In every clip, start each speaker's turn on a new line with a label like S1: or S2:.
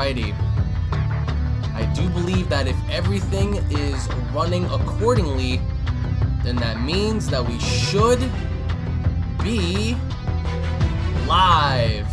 S1: Alrighty. I do believe that if everything is running accordingly, then that means that we should be live.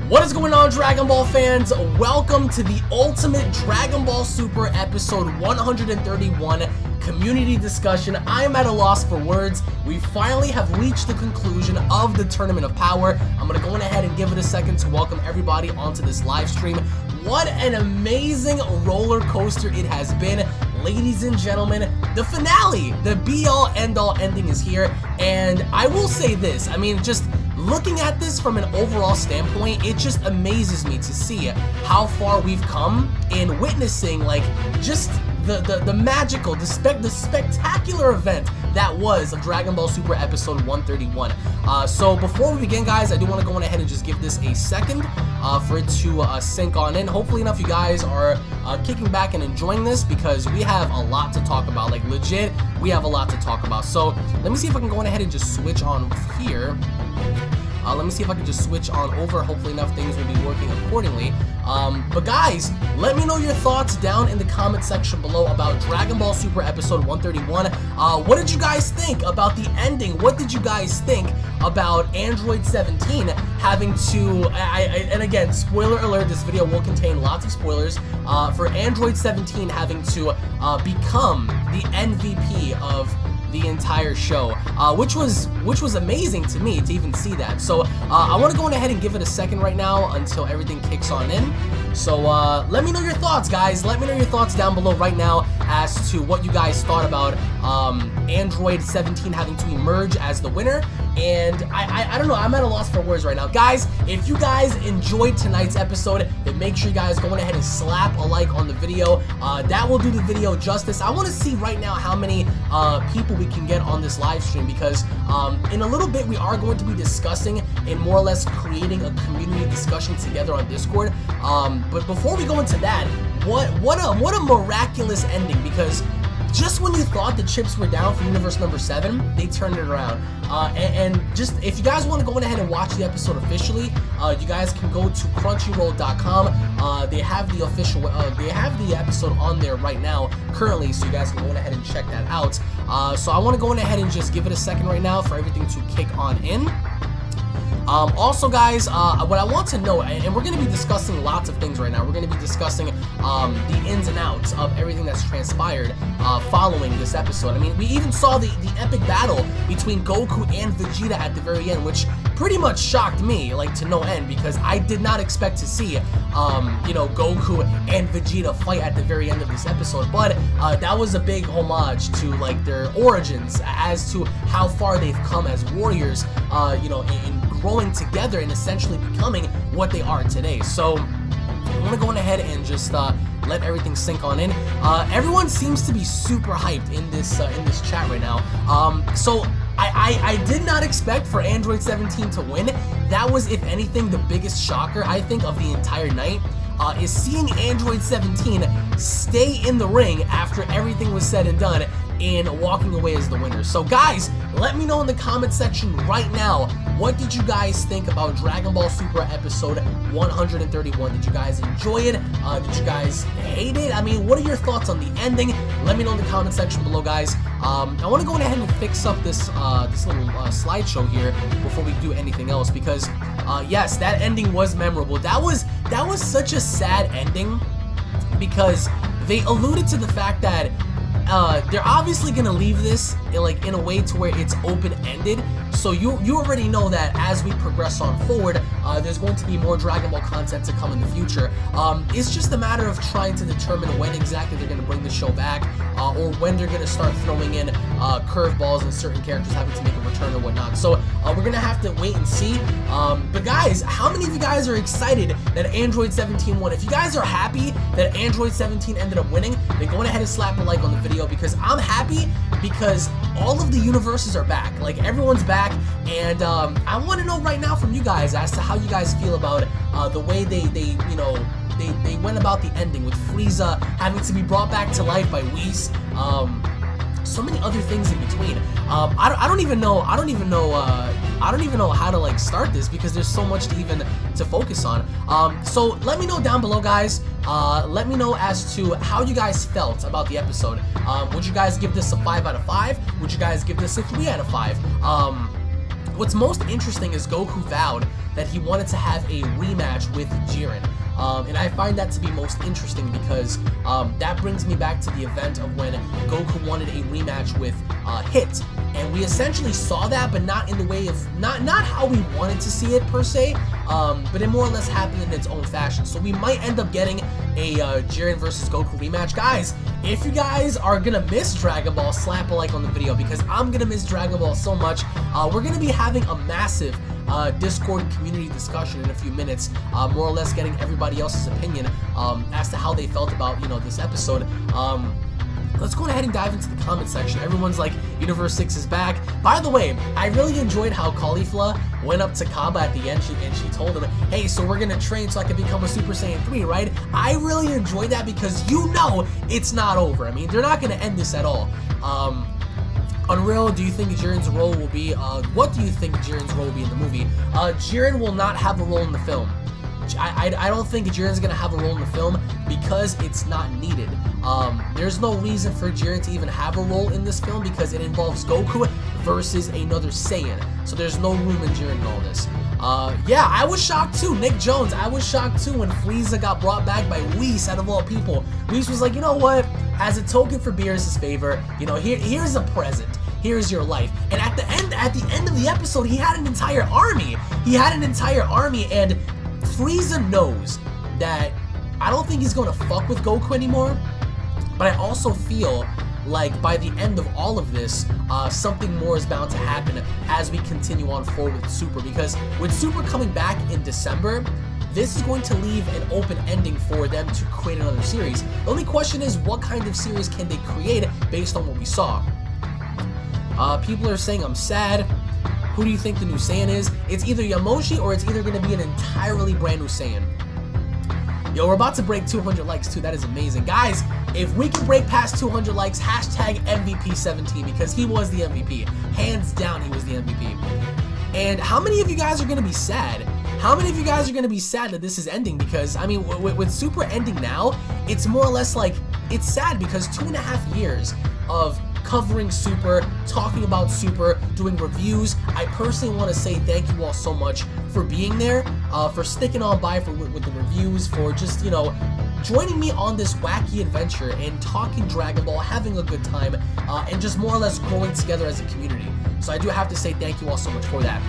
S1: What is going on, Dragon Ball fans? Welcome to the Ultimate Dragon Ball Super episode 131 community discussion. I am at a loss for words. We finally have reached the conclusion of the Tournament of Power. I'm going to go ahead and give it a second to welcome everybody onto this live stream. What an amazing roller coaster it has been. Ladies and gentlemen, the finale, the be-all, end-all ending is here. And I will say this, I mean, just looking at this from an overall standpoint, it just amazes me to see how far we've come in witnessing, like, just the magical, the spectacular event that was of Dragon Ball Super episode 131. So before we begin, guys, I do want to go ahead and just give this a second for it to sink on in. Hopefully enough you guys are kicking back and enjoying this, because we have a lot to talk about. Like, legit, we have a lot to talk about. So let me see if I can go ahead and just switch on here. Let me see if I can just switch on over. Hopefully enough things will be working accordingly. But guys, let me know your thoughts down in the comment section below about Dragon Ball Super episode 131. What did you guys think about the ending? What did you guys think about Android 17 having to, and again, spoiler alert, this video will contain lots of spoilers, for Android 17 having to become the MVP of the entire show, which was amazing to me to even see that. So I want to go ahead and give it a second right now until everything kicks on in. So let me know your thoughts, guys. Let me know your thoughts down below right now as to what you guys thought about Android 17 having to emerge as the winner. And I don't know, I'm at a loss for words right now. Guys, if you guys enjoyed tonight's episode, then make sure you guys go ahead and slap a like on the video. That will do the video justice. I want to see right now how many people we can get on this live stream, because in a little bit we are going to be discussing and more or less creating a community discussion together on Discord. But before we go into that, what a miraculous ending, because just when you thought the chips were down for Universe number 7, they turned it around. And just, if you guys want to go ahead and watch the episode officially, you guys can go to crunchyroll.com. They have the official, they have the episode on there right now, currently, so you guys can go ahead and check that out. So I want to go ahead and just give it a second right now for everything to kick on in. Also, guys, what I want to know, and we're going to be discussing lots of things right now. We're going to be discussing the ins and outs of everything that's transpired following this episode. I mean, we even saw the epic battle between Goku and Vegeta at the very end, which pretty much shocked me, like, to no end, because I did not expect to see, you know, Goku and Vegeta fight at the very end of this episode. But that was a big homage to, like, their origins as to how far they've come as warriors, you know, in growing together and essentially becoming what they are today. So I'm gonna go ahead and just let everything sink on in. Everyone seems to be super hyped in this chat right now. So I did not expect for Android 17 to win. That was, if anything, the biggest shocker, I think, of the entire night. Is seeing Android 17 stay in the ring after everything was said and done and walking away as the winner. So guys, let me know in the comment section right now, what did you guys think about Dragon Ball Super episode 131? Did you guys enjoy it? Did you guys hate it? I mean, what are your thoughts on the ending? Let me know in the comment section below, guys. I want to go ahead and fix up this this little slideshow here before we do anything else, because yes, that ending was memorable. That was such a sad ending, because they alluded to the fact that they're obviously gonna leave this in a way to where it's open-ended. So you already know that as we progress on forward, there's going to be more Dragon Ball content to come in the future. It's just a matter of trying to determine when exactly they're gonna bring the show back, or when they're gonna start throwing in curveballs and certain characters having to make a return or whatnot. So we're gonna have to wait and see. But guys, how many of you guys are excited that Android 17 won? If you guys are happy that Android 17 ended up winning, then go ahead and slap a like on the video, because I'm happy, because all of the universes are back. Like, everyone's back, and I want to know right now from you guys as to how you guys feel about the way they you know, they went about the ending with Frieza having to be brought back to life by Whis. so many other things in between. I don't even know how to like start this because there's so much to focus on. So let me know down below, guys. Let me know as to how you guys felt about the episode. Would you guys give this a 5 out of 5? Would you guys give this a 3 out of 5? What's most interesting is Goku vowed that he wanted to have a rematch with Jiren. And I find that to be most interesting because that brings me back to the event of when Goku wanted a rematch with Hit. And we essentially saw that, but not in the way of, not how we wanted to see it per se, but it more or less happened in its own fashion. So we might end up getting a Jiren versus Goku rematch. Guys, if you guys are gonna miss Dragon Ball, slap a like on the video because I'm gonna miss Dragon Ball so much. We're gonna be having a massive Discord community discussion in a few minutes, more or less getting everybody else's opinion as to how they felt about, you know, this episode. Let's go ahead and dive into the comment section. Everyone's like, Universe 6 is back. By the way, I really enjoyed how Caulifla went up to Kaba at the end and she told him, hey, so we're gonna train so I can become a Super Saiyan 3, right? I really enjoyed that because you know it's not over. I mean, they're not gonna end this at all. Unreal, do you think Jiren's role will be, what do you think Jiren's role will be in the movie? Jiren will not have a role in the film. I don't think Jiren's gonna have a role in the film because it's not needed. There's no reason for Jiren to even have a role in this film because it involves Goku versus another Saiyan. So there's no room in Jiren in all this. Yeah, I was shocked too. Nick Jones, I was shocked too when Frieza got brought back by Whis out of all people. Whis was like, you know what? As a token for Beerus' favor, you know, here's a present. Here's your life. And at the end of the episode, he had an entire army. He had an entire army, and Frieza knows that I don't think he's gonna fuck with Goku anymore. But I also feel like by the end of all of this, something more is bound to happen as we continue on forward with Super. Because with Super coming back in December, this is going to leave an open ending for them to create another series. The only question is, what kind of series can they create based on what we saw? People are saying I'm sad. Who do you think the new Saiyan is? It's either Yamoshi or it's either going to be an entirely brand new Saiyan. Yo, we're about to break 200 likes too. That is amazing. Guys, if we can break past 200 likes, hashtag MVP17 because he was the MVP. Hands down, he was the MVP. And how many of you guys are going to be sad? How many of you guys are going to be sad that this is ending? Because, I mean, with Super ending now, it's more or less like, it's sad because 2.5 years of covering Super, talking about Super, doing reviews. I personally want to say thank you all so much for being there, for sticking on by with the reviews, for just, you know, joining me on this wacky adventure and talking Dragon Ball, having a good time, and just more or less growing together as a community. So I do have to say thank you all so much for that.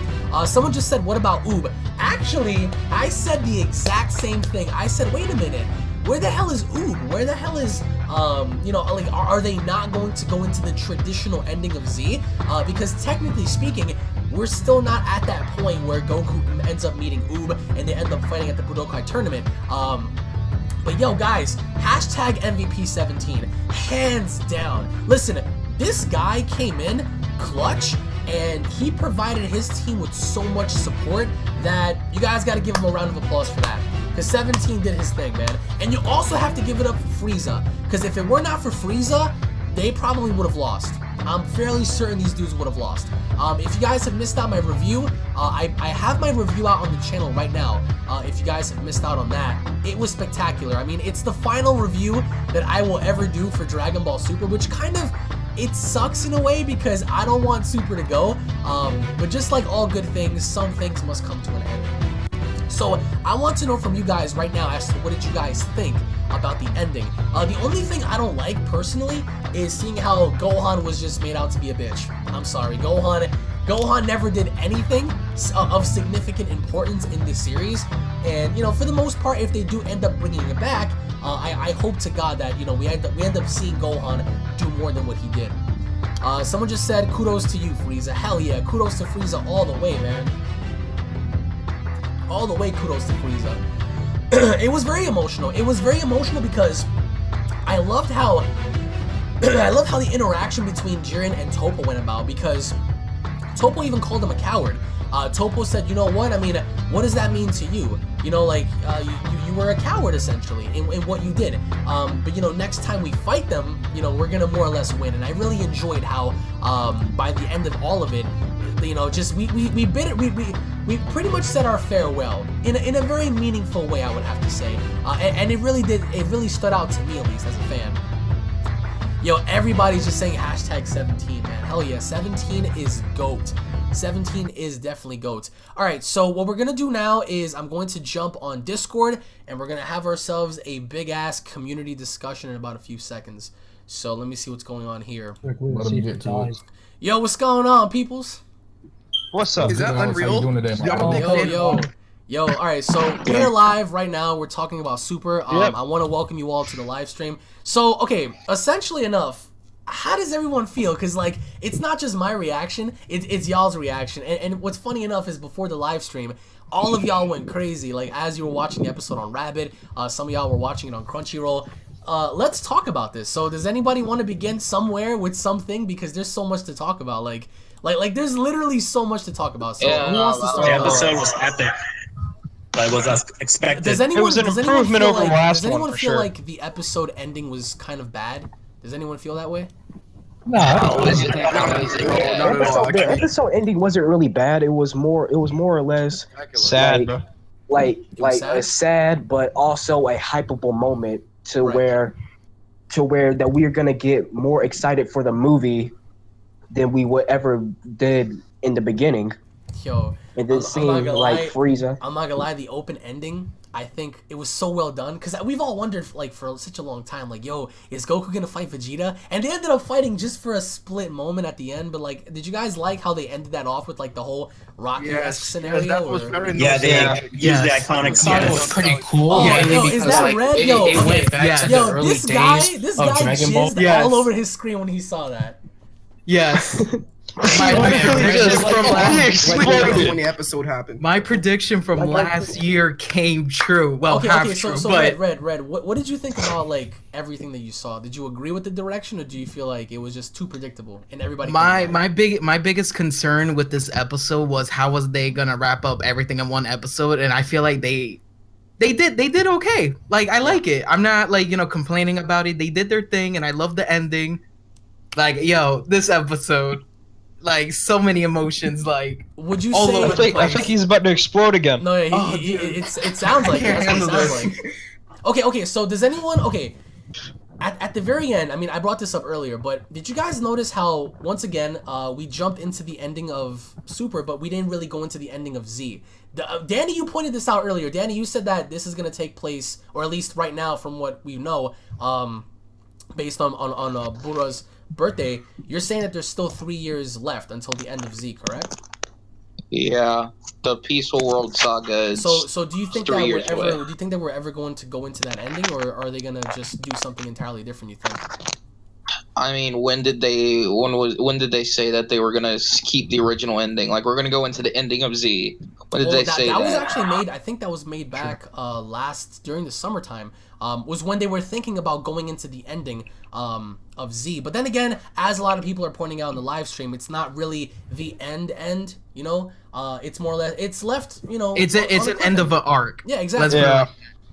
S1: Someone just said, what about Oob? Actually, I said the exact same thing. I said, wait a minute. Where the hell is Oob? Where the hell is, you know, like, are they not going to go into the traditional ending of Z? Because technically speaking, we're still not at that point where Goku ends up meeting Oob and they end up fighting at the Budokai tournament. But yo, guys, hashtag MVP17, hands down. Listen, this guy came in clutch and he provided his team with so much support that you guys got to give him a round of applause for that. Because 17 did his thing, man. And you also have to give it up for Frieza. Because if it were not for Frieza, they probably would have lost. I'm fairly certain these dudes would have lost. If you guys have missed out my review, I have my review out on the channel right now. If you guys have missed out on that, it was spectacular. I mean, it's the final review that I will ever do for Dragon Ball Super, which kind of, it sucks in a way because I don't want Super to go. But just like all good things, some things must come to an end. So I want to know from you guys right now as to what did you guys think about the ending. The only thing I don't like personally is seeing how Gohan was just made out to be a bitch. I'm sorry, Gohan never did anything of significant importance in this series. And, you know, for the most part, if they do end up bringing it back, I hope to God that, you know, we end up seeing Gohan do more than what he did. Someone just said, kudos to you, Frieza. Hell yeah, kudos to Frieza all the way, man. All the way, kudos to Frieza. It was very emotional. It was very emotional because I loved how the interaction between Jiren and Toppo went about, because Toppo even called him a coward. Toppo said, you know what? I mean, what does that mean to you? You know, like, you were a coward, essentially, in what you did. But, you know, next time we fight them, you know, we're gonna more or less win. And I really enjoyed how, by the end of all of it, you know, just, we pretty much said our farewell in a very meaningful way, I would have to say. And it really stood out to me, at least, as a fan. Yo, everybody's just saying hashtag 17, man. Hell yeah, 17 is GOAT. 17 is definitely GOAT. Alright, so what we're going to do now is I'm going to jump on Discord, and we're going to have ourselves a big-ass community discussion in about a few seconds. So let me see what's going on here. Yo, what's going on, peoples?
S2: What's up?
S3: Is that Unreal?
S1: Yo, alright, so we're live right now. We're talking about Super. I want to welcome you all to the live stream. So, okay, essentially enough, how does everyone feel? Because, like, it's not just my reaction, it's y'all's reaction. And what's funny enough is before the live stream, all of y'all went crazy. Like, as you were watching the episode on Rabbit, some of y'all were watching it on Crunchyroll. Let's talk about this. So, does anybody want to begin somewhere with something? Because there's so much to talk about. Like there's literally so much to talk about. So, who wants to start?
S4: The episode was epic. But it was as expected.
S1: Does anyone feel
S2: sure.
S1: like the episode ending was kind of bad? Does anyone feel that way?
S5: No, the episode ending wasn't really bad. It was more or less
S2: Sad,
S5: a sad, but also a hypeable moment to where that we are gonna get more excited for the movie than we would ever did in the beginning.
S1: Yo,
S5: and then seeing like Frieza.
S1: I'm not gonna lie, the open ending, I think it was so well done, because we've all wondered, like, for such a long time, like, yo, is Goku gonna fight Vegeta? And they ended up fighting just for a split moment at the end. But, like, did you guys like how they ended that off with, like, the whole Rocky-esque scenario?
S3: That was very
S4: nice. They used the iconic scene.
S6: It was pretty cool.
S1: Oh, yo, is that red? Yo,
S6: it went back to the early days of Dragon Ball.
S1: Jizzed all over his screen when he saw that.
S7: Yes.
S3: When the episode happened.
S7: My prediction from last year came true. Well,
S1: okay,
S7: true,
S1: so
S7: but
S1: Red. What did you think about, like, everything that you saw? Did you agree with the direction, or do you feel like it was just too predictable and everybody?
S7: My biggest concern with this episode was how was they gonna wrap up everything in one episode, and I feel like they did okay. Like, I like it. I'm not, like, complaining about it. They did their thing, and I love the ending. Like, yo, this episode. Like, so many emotions, like,
S1: would you
S7: all
S1: say?
S7: over the place.
S2: I think he's about to explode again.
S1: No, yeah, it sounds like it. That's what it sounds like. Okay, so does anyone? Okay, at the very end, I mean, I brought this up earlier, but did you guys notice how once again we jumped into the ending of Super, but we didn't really go into the ending of Z? Danny, you pointed this out earlier. Danny, you said that this is gonna take place, or at least right now, from what we know, based on Bura's birthday, you're saying that there's still 3 years left until the end of Z, correct?
S8: Yeah, the Peaceful World Saga is
S1: so do you think that
S8: 3 years away.
S1: do you think that we're ever going to go into that ending, or are they gonna just do something entirely different, you think?
S8: I mean, when did they say that they were gonna keep the original ending? Like, we're gonna go into the ending of Z. When did they say that?
S1: That was actually made. I think that was made back during the summertime. Was when they were thinking about going into the ending of Z. But then again, as a lot of people are pointing out in the live stream, it's not really the end. You know, it's more or less it's left. You know,
S7: it's an end of an arc.
S1: Yeah, exactly.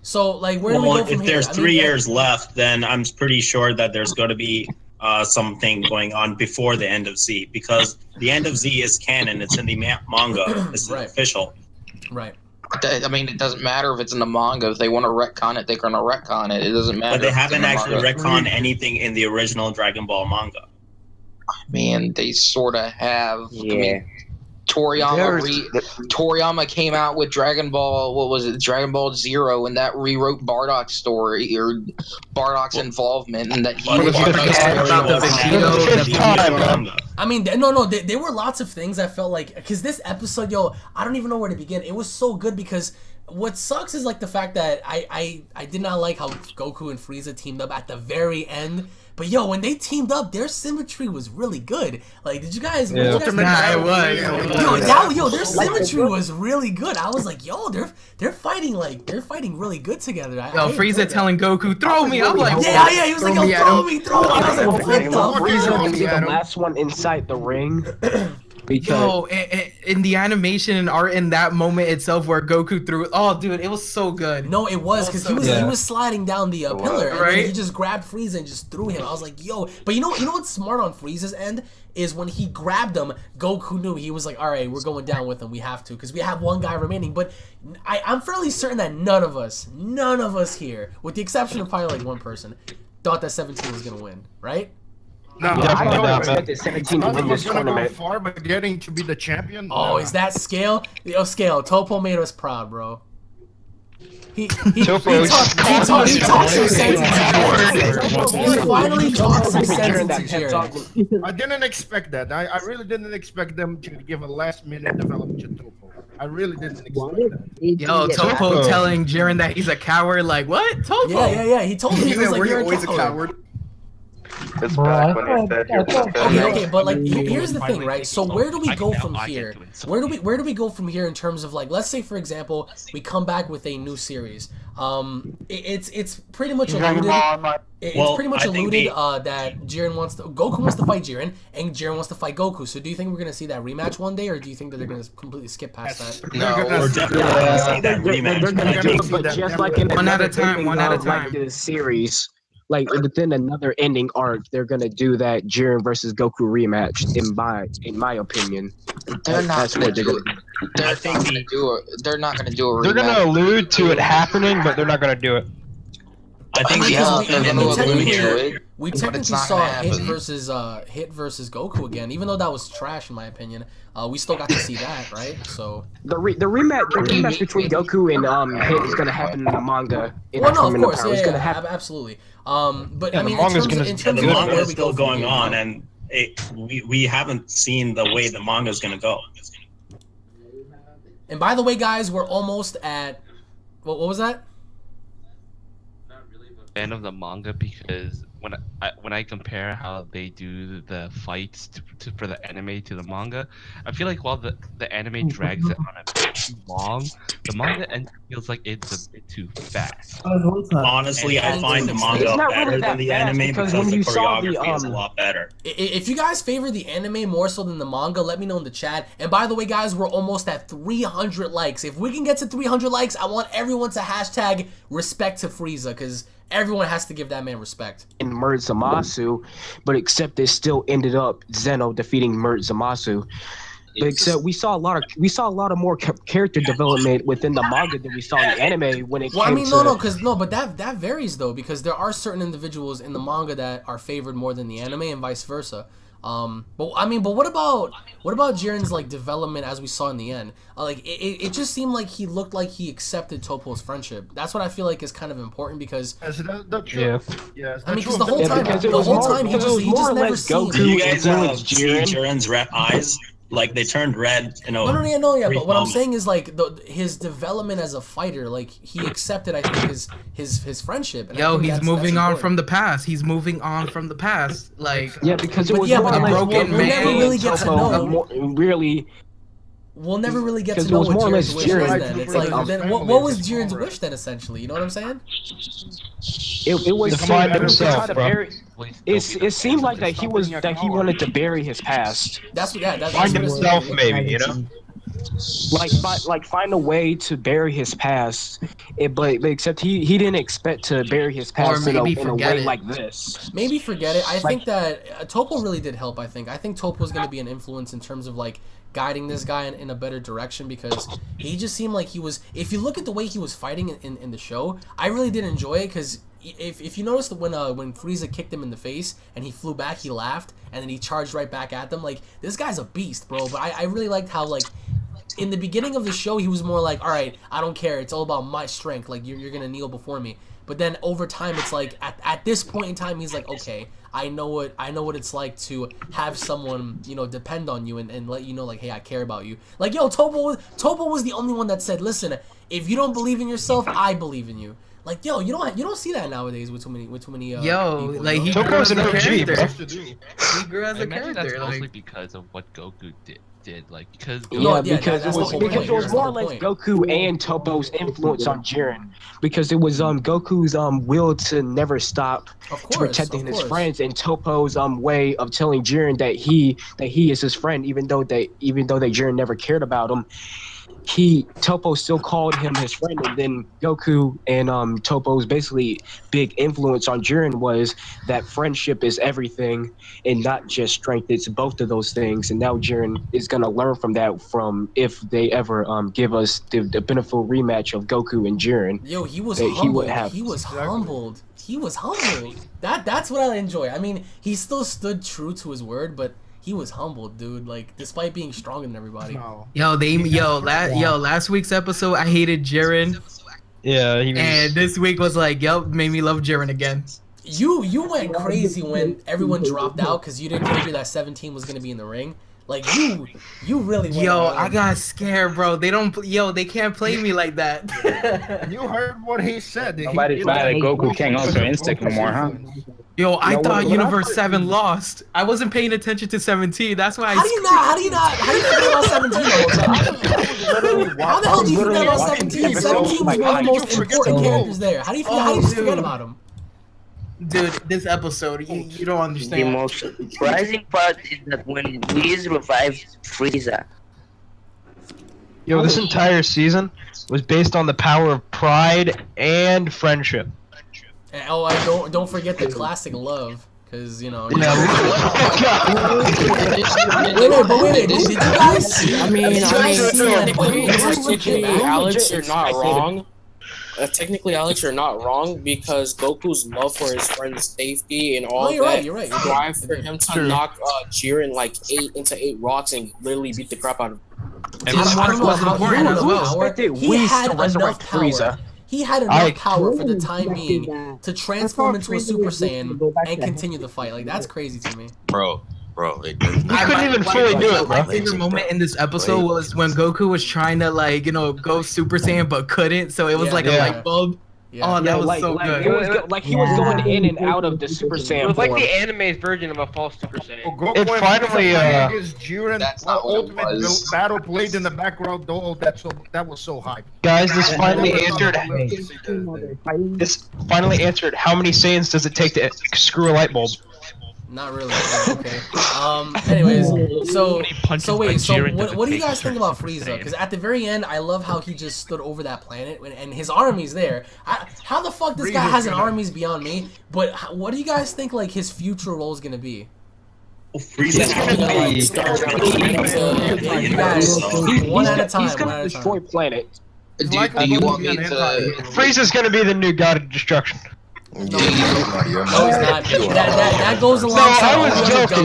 S1: So, like, where do we go from here?
S4: If there's 3 years left, then I'm pretty sure that there's going to be something going on before the end of Z, because the end of Z is canon. It's in the manga. It's official.
S1: Right.
S8: I mean, it doesn't matter if it's in the manga. If they want to retcon it, they're going to retcon it. It doesn't matter.
S4: But they haven't actually retconned anything in the original Dragon Ball manga.
S8: I mean, they sort of have. Yeah. I mean, Toriyama came out with Dragon Ball, what was it, Dragon Ball Zero, and that rewrote Bardock's story, or Bardock's involvement, and that he
S1: I mean, no, there were lots of things I felt like, because this episode, yo, I don't even know where to begin. It was so good, because what sucks is, like, the fact that I did not like how Goku and Frieza teamed up at the very end. But yo, when they teamed up, their symmetry was really good. Like, did you guys?
S7: It was.
S1: Yo, their symmetry was really good. I was like, yo, they're fighting really good together.
S7: Frieza telling Goku, "Throw me!" I'm like,
S1: yeah. He was like, "Throw me!" I was like, what the?
S5: Frieza being the last one inside the ring.
S7: Yo, in the animation and art in that moment itself where Goku threw, oh dude, it was so good.
S1: No, it was because he was sliding down the pillar, and then he just grabbed Frieza and just threw him. I was like, yo, but you know what's smart on Frieza's end is when he grabbed him, Goku knew. He was like, all right, we're going down with him. We have to because we have one guy remaining. But I'm fairly certain that none of us here, with the exception of probably like one person, thought that 17 was gonna win, right?
S3: No,
S5: I don't expect 17 to win this tournament.
S3: Go far, but getting to be the champion.
S1: Oh, is that Scale? Yo, Scale. Toppo made us proud, bro. He talked some sense into He finally talked some sense into Jiren.
S3: I didn't expect that. I really didn't expect them to give a last-minute development to Toppo. I really didn't expect that.
S7: Yo, Toppo telling Jiren that he's a coward. Like what? Toppo?
S1: Yeah. He told me he was like, you're
S3: always a coward.
S9: It's back when he said you're
S1: okay, but like here's the thing, right? So where do we go from here? Where do we go from here in terms of like, let's say for example, we come back with a new series. It's pretty much alluded. It's pretty much alluded that Goku wants to fight Jiren, and Jiren wants to fight Goku. So do you think we're gonna see that rematch one day, or do you think that they're gonna completely skip past that?
S8: No,
S4: we're definitely gonna see that rematch.
S5: They're gonna do it, but just like in
S7: one at a time,
S5: like the series. Like within another ending arc, they're gonna do that Jiren versus Goku rematch. In my opinion,
S8: they're not gonna do it. They're not gonna do a rematch.
S2: They're gonna allude to it happening, but they're not gonna do it.
S4: I think
S1: we technically saw Hit versus Goku again, even though that was trash in my opinion. We still got to see that, right? So
S5: the rematch between Goku and Hit is gonna happen in the manga.
S1: Well, no, of course, yeah, absolutely. But I mean, in terms
S4: of manga is still going on, and we haven't seen the way the manga is gonna go.
S1: And by the way, guys, we're almost at what was that?
S10: Fan of the manga because when I compare how they do the fights for the anime to the manga, I feel like while the anime drags it on a bit too long, the manga feels like it's a bit too fast.
S4: Honestly, I find the manga better than the anime because the choreography is a lot better.
S1: If you guys favor the anime more so than the manga, let me know in the chat. And by the way, guys, we're almost at 300 likes. If we can get to 300 likes, I want everyone to hashtag respect to Frieza because everyone has to give that man respect.
S5: In Mert Zamasu, but except it still ended up Zeno defeating Mert Zamasu. But except we saw a lot of more character development within the manga than we saw in the anime when it came to...
S1: Well, I mean, but that varies though, because there are certain individuals in the manga that are favored more than the anime and vice versa. But what about Jiren's like development as we saw in the end? It just seemed like he looked like he accepted Toppo's friendship. That's what I feel like is kind of important because
S3: I mean,
S1: because the whole time he just never seemed.
S4: Do you guys see Jiren's red eyes? Like they turned red.
S1: No. But what I'm saying is like his development as a fighter, like he accepted, I think, his friendship. And
S7: yo, he's moving on from the past. He's moving on from the past. Like
S5: because it was more
S7: a broken man.
S1: We'll never really get to know.
S5: We'll
S1: never really get to know what Jiren's wish was then. It's like, then what was Jiren's wish then, essentially? You know what I'm saying?
S5: It was
S2: to find himself, bro.
S5: It seemed like that he wanted to bury his past.
S1: That's
S2: find himself, maybe, you know.
S5: Like find a way to bury his past, but except he didn't expect to bury his past in a way like this.
S1: Maybe forget it. I think that Toppo really did help. I think Toppo's going to be an influence in terms of like guiding this guy in a better direction because he just seemed like he was. If you look at the way he was fighting in the show, I really did enjoy it because if you noticed when Frieza kicked him in the face and he flew back, he laughed and then he charged right back at them. Like this guy's a beast, bro. But I really liked how like. In the beginning of the show, he was more like, all right, I don't care. It's all about my strength. Like, you're going to kneel before me. But then over time, it's like, at this point in time, he's like, okay, I know what it's like to have someone, you know, depend on you and let you know, like, hey, I care about you. Like, yo, Toppo was the only one that said, listen, if you don't believe in yourself, I believe in you. Like, yo, you don't see that nowadays with too many.
S7: Yo,
S1: people,
S7: like he
S2: Toppo's an OG,
S7: He
S2: bro.
S7: grew as a
S10: imagine
S7: character.
S10: that's mostly
S7: Like,
S10: because of what Goku did. Like because
S5: because
S1: that's
S5: it was
S1: the whole
S5: because
S1: point.
S5: it was
S1: That's the
S5: more or
S1: whole
S5: less
S1: point.
S5: Goku and Toppo's influence on Jiren, because it was Goku's will to never stop to protecting his friends, and Toppo's way of telling Jiren that he is his friend, even though Jiren never cared about him. Toppo still called him his friend, and then Goku and Toppo's basically big influence on Jiren was that friendship is everything and not just strength. It's both of those things, and now Jiren is gonna learn from that. From if they ever give us the beneficial rematch of Goku and Jiren.
S1: Yo, he was humbled. He was humbled. He was humbled. That's what I enjoy. I mean, he still stood true to his word, but he was humbled, dude. Like, despite being stronger than everybody.
S3: No.
S7: Last week's episode, I hated Jiren.
S2: Yeah,
S7: and this week was like, made me love Jiren again.
S1: You went crazy when everyone dropped out because you didn't figure that 17 was gonna be in the ring. Like you really went
S7: I got scared, bro. They can't play me like that.
S3: You heard what he said.
S11: Nobody's mad at Goku can't also Instinct no more, huh?
S7: Yo, I thought Universe 7 lost. I wasn't paying attention to 17. That's why
S1: How do you forget about 17 How the hell do you forget about 17? 17 was one of the most important characters there. How do you just forget about him?
S7: Dude, this episode, you don't understand.
S12: The most surprising part is that when Whis revived Frieza.
S2: Yo, this entire season was based on the power of pride and friendship.
S1: And, don't forget the classic love, because you know.
S6: Wait, did you guys see? I mean, technically, Alex, you're not wrong. Technically, Alex, you're not wrong, because Goku's love for his friend's safety and all
S1: you're right.
S6: drive for him to knock Jiren like 8 rocks and literally beat the crap out of him.
S7: And this was important as well.
S1: He had enough power. He had enough power for the time being to transform into a Super Saiyan and continue the fight. Like, that's crazy to me.
S13: Bro,
S2: I couldn't even fully do it, bro.
S7: My favorite moment in this episode was when Goku was trying to, like, go Super Saiyan but couldn't, so it was like a light bulb.
S5: Yeah.
S7: Oh, that was so good.
S5: He was going in and out of the Super Saiyan.
S14: It was like the anime's version of a false Super Saiyan.
S2: It finally,
S3: Jiren, ultimate battle played in the background. Oh, that was so hype.
S2: Guys, this finally answered. This finally answered. How many Saiyans does it take to screw a light bulb?
S1: Not really. Okay. Anyways, so what do you guys think about Frieza? Because at the very end, I love how he just stood over that planet and his army's there. How the fuck this guy has an army's beyond me? But what do you guys think like his future role is gonna be?
S4: Frieza's
S1: you guys, one at a time.
S5: He's gonna destroy planets.
S8: Do you want me to?
S2: Frieza's gonna be the new god of destruction.
S1: No, he's not. That goes along.
S2: No,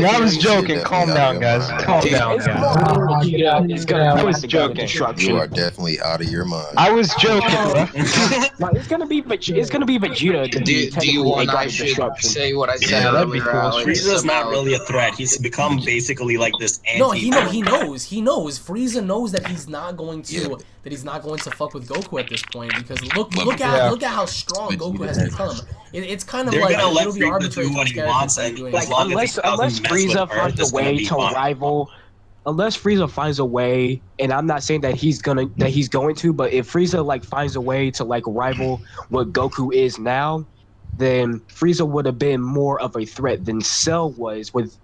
S2: I was joking. Calm down, guys. Calm down, guys.
S5: I was joking.
S13: You are definitely out of your mind.
S2: I was joking, bro.
S5: It's gonna be Vegeta.
S8: Do you want I should say what I said earlier?
S4: Frieza's not really a threat. He's become basically like this anti.
S1: No, he knows. Frieza knows that he's not going to fuck with Goku at this point, because look at how strong Goku has become. It's kind of like it'll be arbitrary what he wants, and
S5: unless Frieza finds a way to rival. Unless Frieza finds a way, and I'm not saying that he's going to, but if Frieza finds a way to rival what Goku is now, then Frieza would have been more of a threat than Cell was with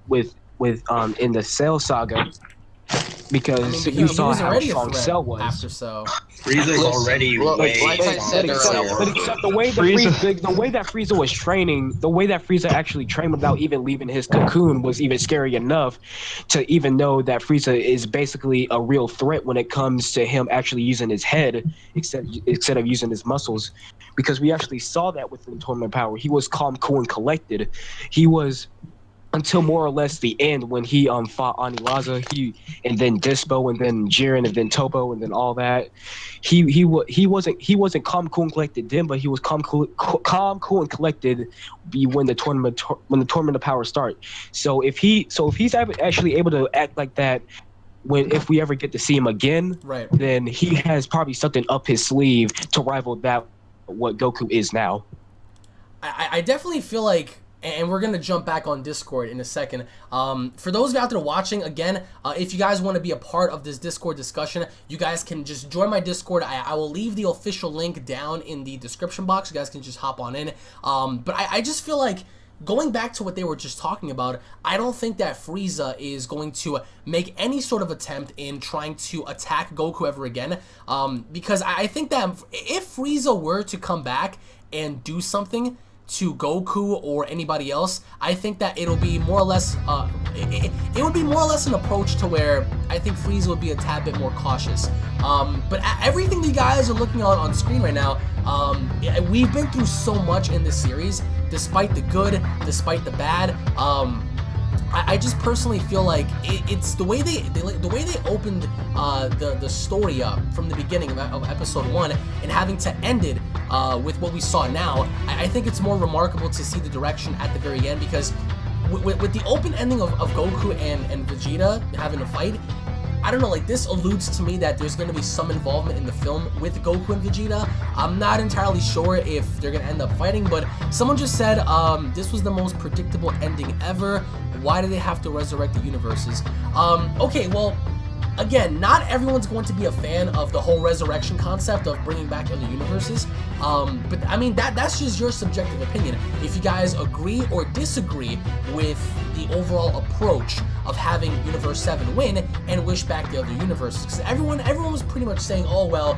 S5: in the Cell saga. Because you saw how strong Cell was.
S1: After Cell.
S4: Frieza's already way
S5: but except the way that Frieza was training, the way that Frieza actually trained without even leaving his cocoon was even scary enough to even know that Frieza is basically a real threat when it comes to him actually using his head instead of using his muscles. Because we actually saw that within Tournament Power. He was calm, cool, and collected. He was, until more or less the end when he fought Annihilated, and then Dispo, and then Jiren, and then Toppo, and then all that. He wasn't calm, cool, and collected then, but he was calm, cool, and collected when the tournament of power start. So if he's actually able to act like that if we ever get to see him again,
S1: right,
S5: then he has probably something up his sleeve to rival that Goku is now.
S1: I definitely feel like, and we're going to jump back on Discord in a second. For those of you out there watching, again, if you guys want to be a part of this Discord discussion, you guys can just join my Discord. I will leave the official link down in the description box. You guys can just hop on in. But I just feel like, going back to what they were just talking about, I don't think that Frieza is going to make any sort of attempt in trying to attack Goku ever again. Because I think that if Frieza were to come back and do something to Goku or anybody else, I think that it'll be more or less, it would be more or less an approach to where I think Frieza would be a tad bit more cautious. But everything you guys are looking on screen right now, we've been through so much in this series, despite the good, despite the bad. I just personally feel like it's the way they opened the story up from the beginning of episode 1 and having to end it with what we saw now. I think it's more remarkable to see the direction at the very end, because with the open ending of Goku and Vegeta having a fight, I don't know, like, this alludes to me that there's going to be some involvement in the film with Goku and Vegeta. I'm not entirely sure if they're going to end up fighting, but someone just said this was the most predictable ending ever. Why do they have to resurrect the universes? Okay, well, again, not everyone's going to be a fan of the whole resurrection concept of bringing back other universes. But I mean, that's just your subjective opinion. If you guys agree or disagree with the overall approach of having Universe 7 win and wish back the other universes, because everyone was pretty much saying, oh well,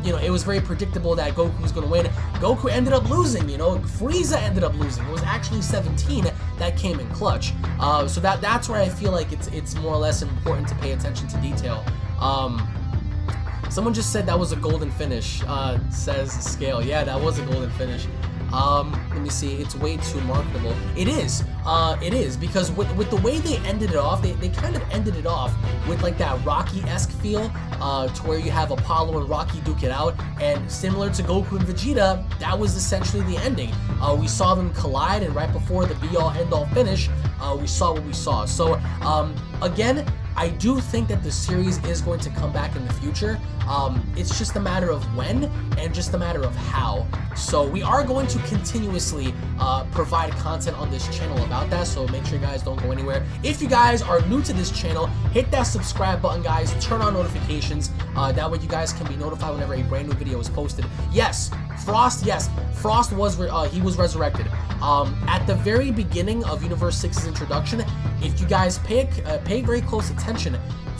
S1: you know, it was very predictable that Goku was going to win. Goku ended up losing, you know, Frieza ended up losing. It was actually 17 that came in clutch. So that's where I feel like it's more or less important to pay attention to detail. Someone just said that was a golden finish, says Scale. Yeah, that was a golden finish. Let me see, it's way too marketable. It is, because with the way they ended it off, they kind of ended it off with like that Rocky-esque feel, to where you have Apollo and Rocky duke it out, and similar to Goku and Vegeta, that was essentially the ending. We saw them collide, and right before the be-all, end-all finish, we saw what we saw. So, again, I do think that the series is going to come back in the future. It's just a matter of when and just a matter of how. So we are going to continuously provide content on this channel about that, so make sure you guys don't go anywhere. If you guys are new to this channel, hit that subscribe button, guys. Turn on notifications. That way you guys can be notified whenever a brand new video is posted. Yes, Frost was he was resurrected. At the very beginning of Universe 6's introduction, if you guys pay very close attention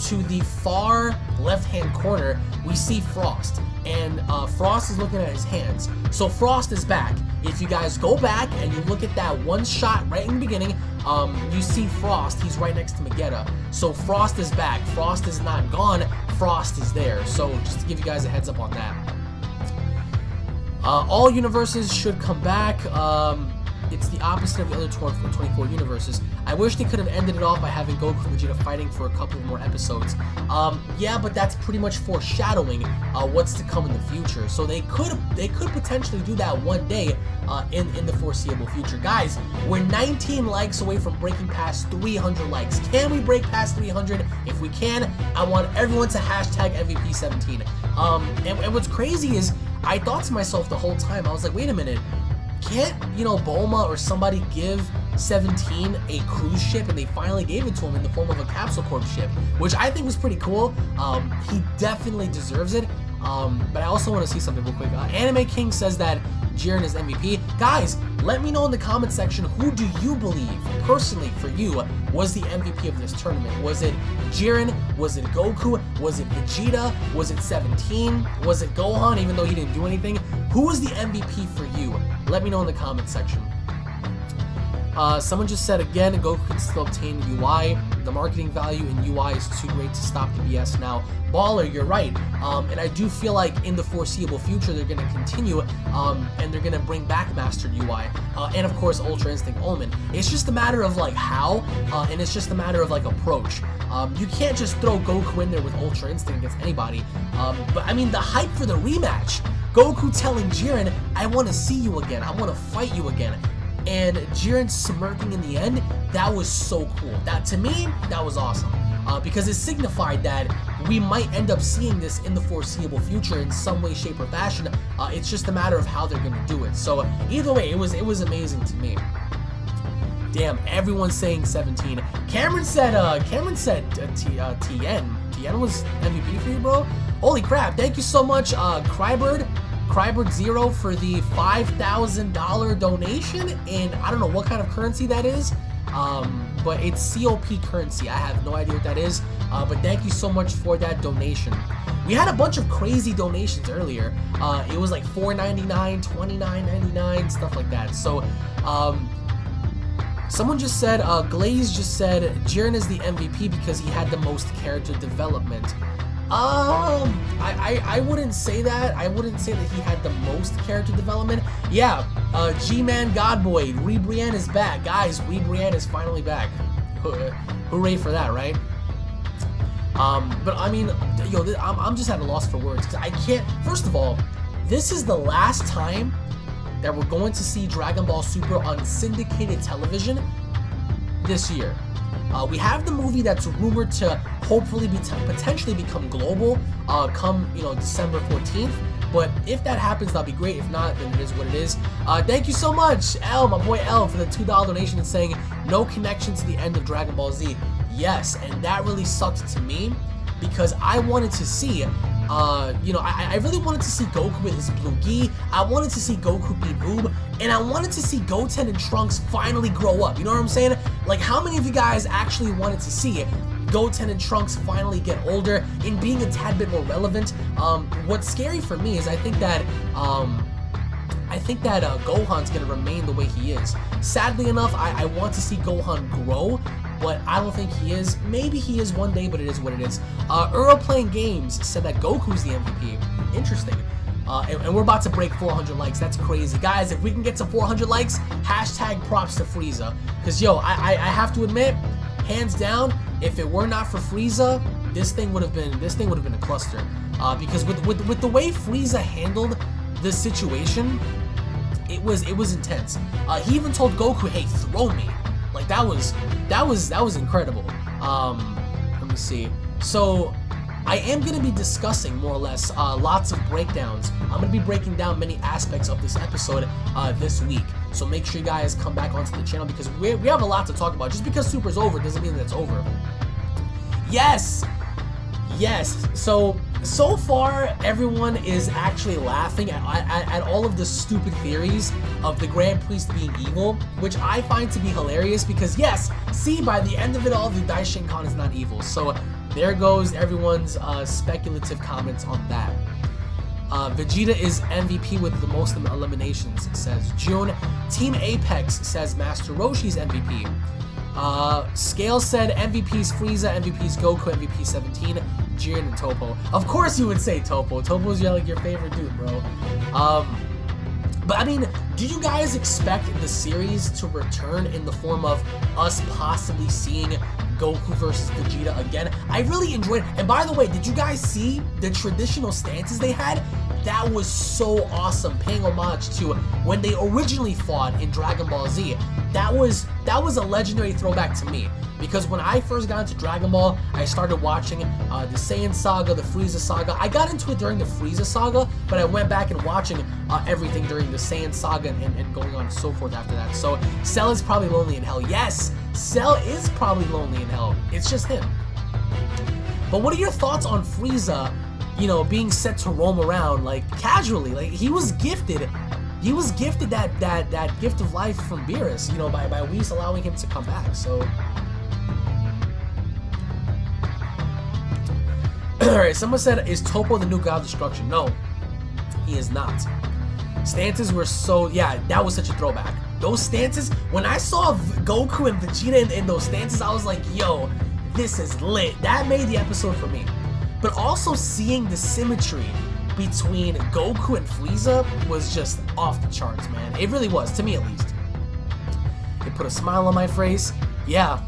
S1: to the far left-hand corner, we see Frost, and Frost is looking at his hands. So Frost is back. If you guys go back and you look at that one shot right in the beginning, you see Frost. He's right next to Vegeta. So Frost is back. Frost is not gone. Frost is there. So just to give you guys a heads up on that. All universes should come back. It's the opposite of the other 24 universes. I wish they could have ended it off by having Goku and Vegeta fighting for a couple more episodes. Yeah, but that's pretty much foreshadowing what's to come in the future. So they could potentially do that one day in the foreseeable future. Guys, we're 19 likes away from breaking past 300 likes. Can we break past 300? If we can, I want everyone to hashtag MVP17. And what's crazy is, I thought to myself the whole time, I was like, wait a minute. Can't, you know, Bulma or somebody give 17 a cruise ship? And they finally gave it to him in the form of a Capsule Corp ship, which I think was pretty cool. He definitely deserves it. But I also want to see something real quick. Anime King says that Jiren is MVP. Guys, let me know in the comment section, who do you believe, personally for you, was the MVP of this tournament? Was it Jiren? Was it Goku? Was it Vegeta? Was it 17? Was it Gohan, even though he didn't do anything? Who was the MVP for you? Let me know in the comment section. Someone just said again, Goku can still obtain UI. The marketing value in UI is too great to stop the BS now. Baller, you're right. And I do feel like in the foreseeable future, they're going to continue and they're going to bring back Mastered UI. And of course, Ultra Instinct Omen. It's just a matter of like how, and it's just a matter of like approach. You can't just throw Goku in there with Ultra Instinct against anybody. But I mean, the hype for the rematch. Goku telling Jiren, I want to see you again. I want to fight you again. And Jiren smirking in the end, that was so cool. That, to me, that was awesome. because it signified that we might end up seeing this in the foreseeable future in some way, shape, or fashion. It's just a matter of how they're going to do it. So either way, it was amazing to me. Damn, everyone's saying 17. Cameron said TN. TN was MVP for you, bro? Holy crap, thank you so much, Crybird0 for the $5,000 donation, and I don't know what kind of currency that is, but it's COP currency. I have no idea what that is, but thank you so much for that donation. We had a bunch of crazy donations earlier. It was like $4.99, $29.99, stuff like that. So, someone just said, Glaze just said, Jiren is the MVP because he had the most character development. I wouldn't say that. I wouldn't say that he had the most character development. Yeah, G-Man Godboy, Rebrian is back. Guys, Rebrian is finally back. Hooray for that, right? But I mean, yo, I'm just at a loss for words, because I can't, first of all, this is the last time that we're going to see Dragon Ball Super on syndicated television this year. We have the movie that's rumored to hopefully potentially become global come, December 14th. But if that happens, that'll be great. If not, then it is what it is. Thank you so much, L, my boy L, for the $2 donation and saying no connection to the end of Dragon Ball Z. Yes, and that really sucked to me because I wanted to see I really wanted to see Goku with his blue gi. I wanted to see Goku beat Oob, and I wanted to see Goten and Trunks finally grow up. You know what I'm saying? Like, how many of you guys actually wanted to see Goten and Trunks finally get older and being a tad bit more relevant? What's scary for me is I think that Gohan's gonna remain the way he is. Sadly enough, I want to see Gohan grow, but I don't think he is. Maybe he is one day, but it is what it is. Earl Playing Games said that Goku's the MVP. Interesting. And we're about to break 400 likes. That's crazy. Guys, if we can get to 400 likes, hashtag props to Frieza. Because, yo, I have to admit, hands down, if it were not for Frieza, this thing would have been a cluster. Because with the way Frieza handled the situation, it was intense. He even told Goku, "Hey, throw me." Like, that was incredible. Let me see. So I am going to be discussing more or less lots of breakdowns. I'm going to be breaking down many aspects of this episode this week. So make sure you guys come back onto the channel because we have a lot to talk about. Just because Super's over doesn't mean that it's over. Yes. So far, everyone is actually laughing at all of the stupid theories of the Grand Priest being evil, which I find to be hilarious because, yes, see, by the end of it all, the Daishinkan is not evil. So there goes everyone's speculative comments on that. Vegeta is MVP with the most eliminations, says June. Team Apex says Master Roshi's MVP. Scale said MVP's Frieza, MVP's Goku, MVP 17, Jiren and Toppo. Of course you would say Toppo. Toppo's your favorite dude, bro. But I mean, do you guys expect the series to return in the form of us possibly seeing Goku versus Vegeta again? I really enjoyed it. And by the way, did you guys see the traditional stances they had? That was so awesome, paying homage to when they originally fought in Dragon Ball Z. That was a legendary throwback to me. Because when I first got into Dragon Ball, I started watching the Saiyan Saga, the Frieza Saga. I got into it during the Frieza Saga, but I went back and watching everything during the Saiyan Saga and going on and so forth after that. So Cell is probably lonely in hell. Yes, Cell is probably lonely in hell. It's just him. But what are your thoughts on Frieza, being set to roam around like casually? Like, he was gifted that gift of life from Beerus, by Whis allowing him to come back. So alright, someone said, is Toppo the new God of Destruction? No, he is not. Stances were that was such a throwback. Those stances, when I saw Goku and Vegeta in those stances, I was like, yo, this is lit. That made the episode for me. But also seeing the symmetry between Goku and Frieza was just off the charts, man. It really was, to me at least. It put a smile on my face. Yeah.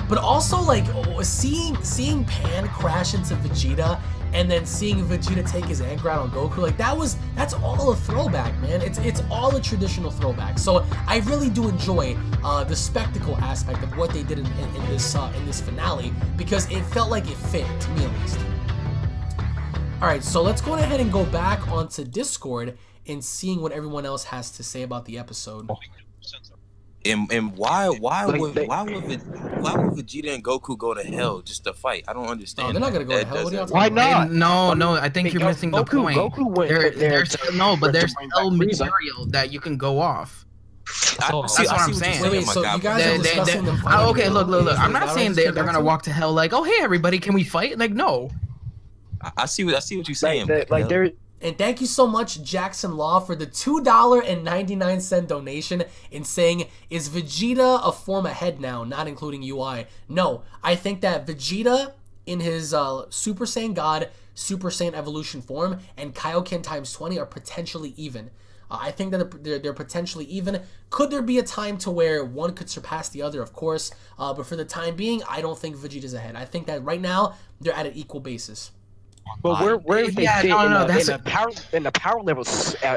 S1: But also, like, seeing Pan crash into Vegeta and then seeing Vegeta take his anger out on Goku, like, that's all a throwback, man. It's all a traditional throwback. So I really do enjoy the spectacle aspect of what they did in this finale, because it felt like it fit, to me at least. Alright, so let's go ahead and go back onto Discord and seeing what everyone else has to say about the episode.
S13: And why would Vegeta and Goku go to hell just to fight? I don't understand.
S1: No, they're not gonna go to hell. What are y'all
S3: Why
S1: talking about?
S3: not?
S7: No, I think you're missing the point. There's still material that you can go off.
S13: That's what
S7: I'm saying.
S1: Wait, so you guys are discussing them fighting?
S7: Okay, look. I'm not saying they're gonna walk to hell like, oh hey everybody, can we fight? Like, no.
S13: I see what you're saying.
S5: Like there.
S1: And thank you so much, Jackson Law, for the $2.99 donation in saying, is Vegeta a form ahead now, not including UI? No, I think that Vegeta in his Super Saiyan God, Super Saiyan Evolution form, and Kaioken times 20 are potentially even. I think that they're potentially even. Could there be a time to where one could surpass the other? Of course. But for the time being, I don't think Vegeta's ahead. I think that right now, they're at an equal basis.
S15: But where they fit in the power level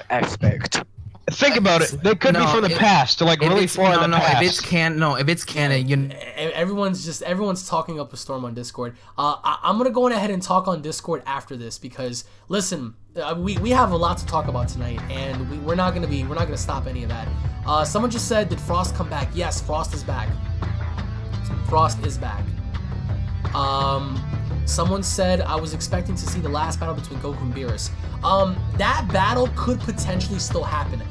S15: aspect?
S2: Think about it. They could be from the past, like really far in the past.
S7: If it's canon, you.
S1: Everyone's talking up a storm on Discord. I'm gonna go ahead and talk on Discord after this because listen, we have a lot to talk about tonight, and we're not gonna stop any of that. Someone just said, did Frost come back? Yes, Frost is back. Frost is back. Someone said, I was expecting to see the last battle between Goku and Beerus. That battle could potentially still happen.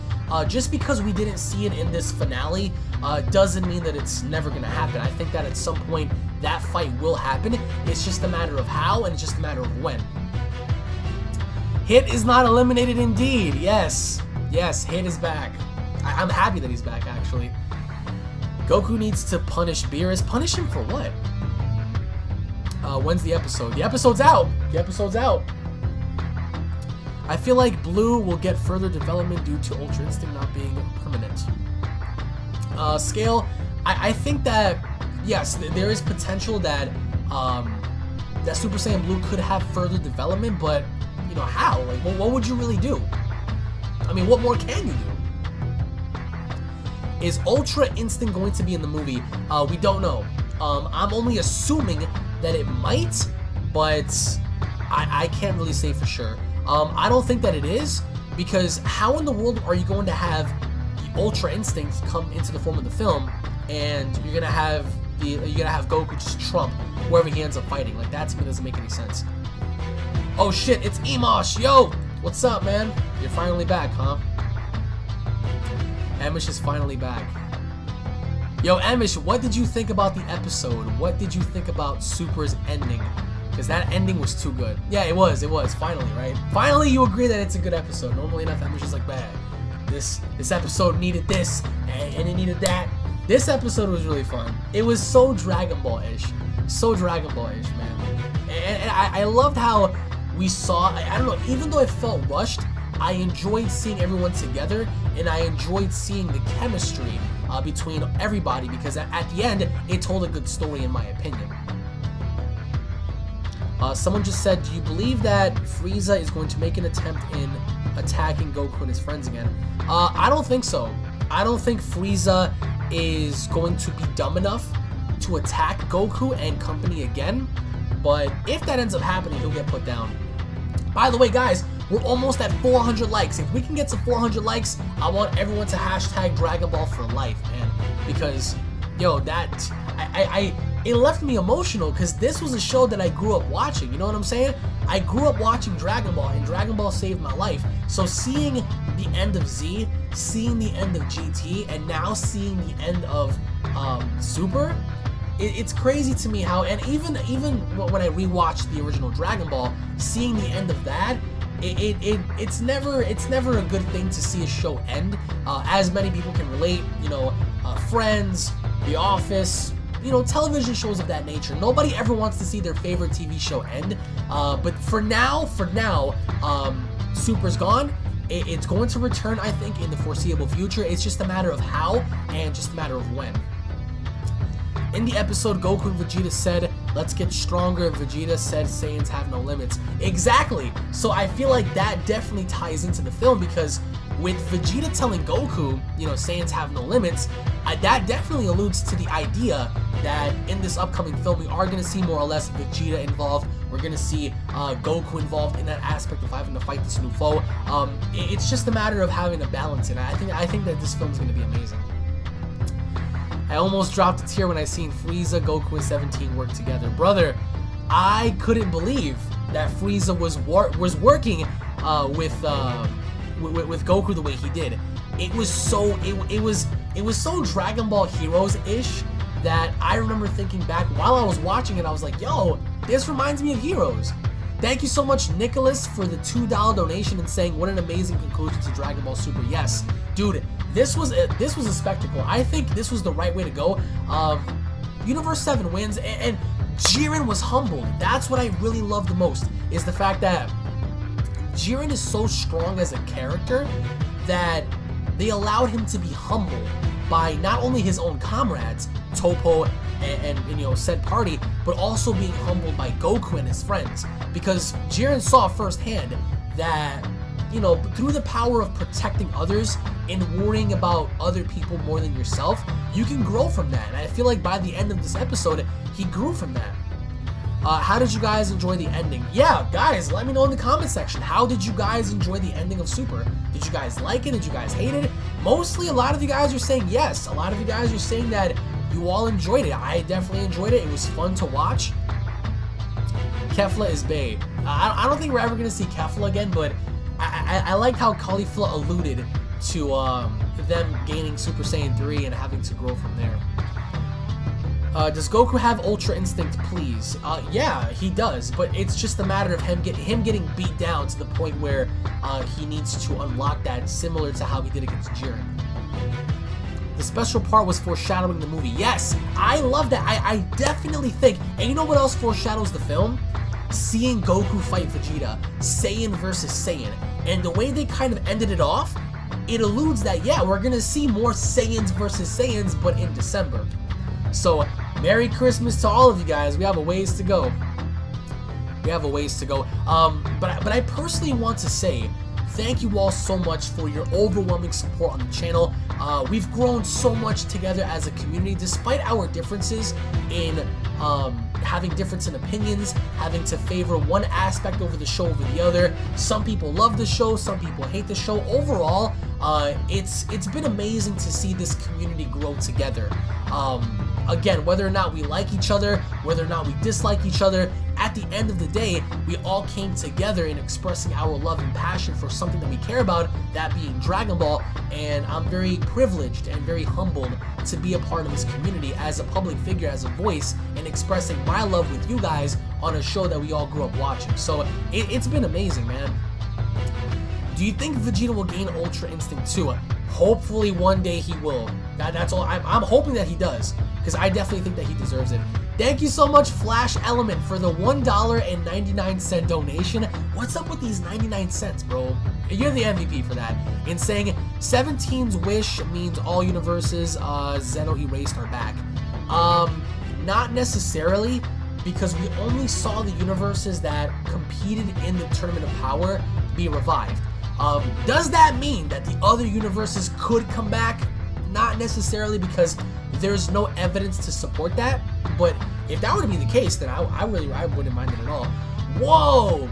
S1: Just because we didn't see it in this finale doesn't mean that it's never going to happen. I think that at some point that fight will happen. It's just a matter of how, and it's just a matter of when. Hit is not eliminated indeed. Yes, Hit is back. I'm happy that he's back, actually. Goku needs to punish Beerus. Punish him for what? When's the episode? The episode's out! I feel like Blue will get further development due to Ultra Instinct not being permanent. Scale, I think that, yes, there is potential that that Super Saiyan Blue could have further development, but, you know, how? Like, what would you really do? I mean, what more can you do? Is Ultra Instinct going to be in the movie? We don't know. I'm only assuming that it might, but I can't really say for sure. I don't think that it is, because how in the world are you going to have the Ultra Instincts come into the form of the film, and you're gonna have Goku just trump whoever he ends up fighting? Like, that to me doesn't make any sense. Oh shit, it's Emosh, yo! What's up, man? You're finally back, huh? Amish is finally back. Yo, Amish, what did you think about the episode? What did you think about Super's ending? Because that ending was too good. Yeah, it was. Finally, right? Finally, you agree that it's a good episode. Normally enough, Amish is like, man, this episode needed this, and it needed that. This episode was really fun. It was so Dragon Ball-ish. So Dragon Ball-ish, man. And I loved how we saw, I don't know, even though it felt rushed, I enjoyed seeing everyone together, and I enjoyed seeing the chemistry between everybody, because at the end, it told a good story in my opinion. Someone just said, do you believe that Frieza is going to make an attempt in attacking Goku and his friends again? I don't think so. I don't think Frieza is going to be dumb enough to attack Goku and company again, but if that ends up happening, he'll get put down. By the way, guys, we're almost at 400 likes. If we can get to 400 likes, I want everyone to hashtag Dragon Ball for life, man. Because, yo, that, it left me emotional, because this was a show that I grew up watching, you know what I'm saying? I grew up watching Dragon Ball, and Dragon Ball saved my life. So seeing the end of Z, seeing the end of GT, and now seeing the end of Super, it's crazy to me how, and even when I rewatched the original Dragon Ball, seeing the end of that, it's never a good thing to see a show end. As many people can relate, you know, Friends, The Office, you know, television shows of that nature. Nobody ever wants to see their favorite TV show end. But for now, Super's gone. It's going to return, I think, in the foreseeable future. It's just a matter of how and just a matter of when. In the episode, Goku and Vegeta said, "Let's get stronger." Vegeta said, "Saiyans have no limits." Exactly. So I feel like that definitely ties into the film, because with Vegeta telling Goku, you know, Saiyans have no limits, that definitely alludes to the idea that in this upcoming film we are going to see more or less Vegeta involved. We're going to see Goku involved in that aspect of having to fight this new foe. It's just a matter of having a balance, and I think that this film is going to be amazing. I almost dropped a tear when I seen Frieza, Goku, and 17 work together. Brother, I couldn't believe that Frieza was working with Goku the way he did. It was so so Dragon Ball Heroes-ish that I remember thinking back while I was watching it. I was like, yo, this reminds me of Heroes. Thank you so much, Nicholas, for the $2 donation and saying what an amazing conclusion to Dragon Ball Super. Yes, dude, this was a spectacle. I think this was the right way to go. Universe 7 wins, and Jiren was humbled. That's what I really love the most, is the fact that Jiren is so strong as a character that they allowed him to be humbled by not only his own comrades, Toppo and you know, said party, but also being humbled by Goku and his friends, because Jiren saw firsthand that, you know, through the power of protecting others and worrying about other people more than yourself, you can grow from that. And I feel like by the end of this episode, he grew from that. How did you guys enjoy the ending? Yeah, guys, let me know in the comment section. How did you guys enjoy the ending of Super? Did you guys like it? Did you guys hate it? Mostly, a lot of you guys are saying yes. A lot of you guys are saying that you all enjoyed it. I definitely enjoyed it. It was fun to watch. Kefla is bae. I don't think we're ever going to see Kefla again, but I liked how Caulifla alluded to them gaining Super Saiyan 3 and having to grow from there. Does Goku have Ultra Instinct, please? Yeah, he does, but it's just a matter of him getting beat down to the point where he needs to unlock that, similar to how he did against Jiren. The special part was foreshadowing the movie. Yes, I love that. I definitely think, and you know what else foreshadows the film? Seeing Goku fight Vegeta, Saiyan versus Saiyan, and the way they kind of ended it off, it alludes that, yeah, we're gonna see more Saiyans versus Saiyans, but in December. So, Merry Christmas to all of you guys. We have a ways to go. We have a ways to go. But I personally want to say thank you all so much for your overwhelming support on the channel. We've grown so much together as a community, despite our differences in having difference in opinions, having to favor one aspect over the show over the other. Some people love the show, some people hate the show. Overall, it's been amazing to see this community grow together. Again, whether or not we like each other, whether or not we dislike each other, at the end of the day, we all came together in expressing our love and passion for something that we care about, that being Dragon Ball, and I'm very privileged and very humbled to be a part of this community as a public figure, as a voice, and expressing my love with you guys on a show that we all grew up watching. So it's been amazing, man. Do you think Vegeta will gain Ultra Instinct too? Hopefully one day he will. That's all. I'm hoping that he does, because I definitely think that he deserves it. Thank you so much, Flash Element, for the $1.99 donation. What's up with these 99 cents, bro? You're the MVP for that. In saying 17's wish means all universes Zeno erased are back. Not necessarily, because we only saw the universes that competed in the Tournament of Power be revived. Does that mean that the other universes could come back? Not necessarily, because there's no evidence to support that. But if that were to be the case, then I wouldn't mind it at all. Whoa!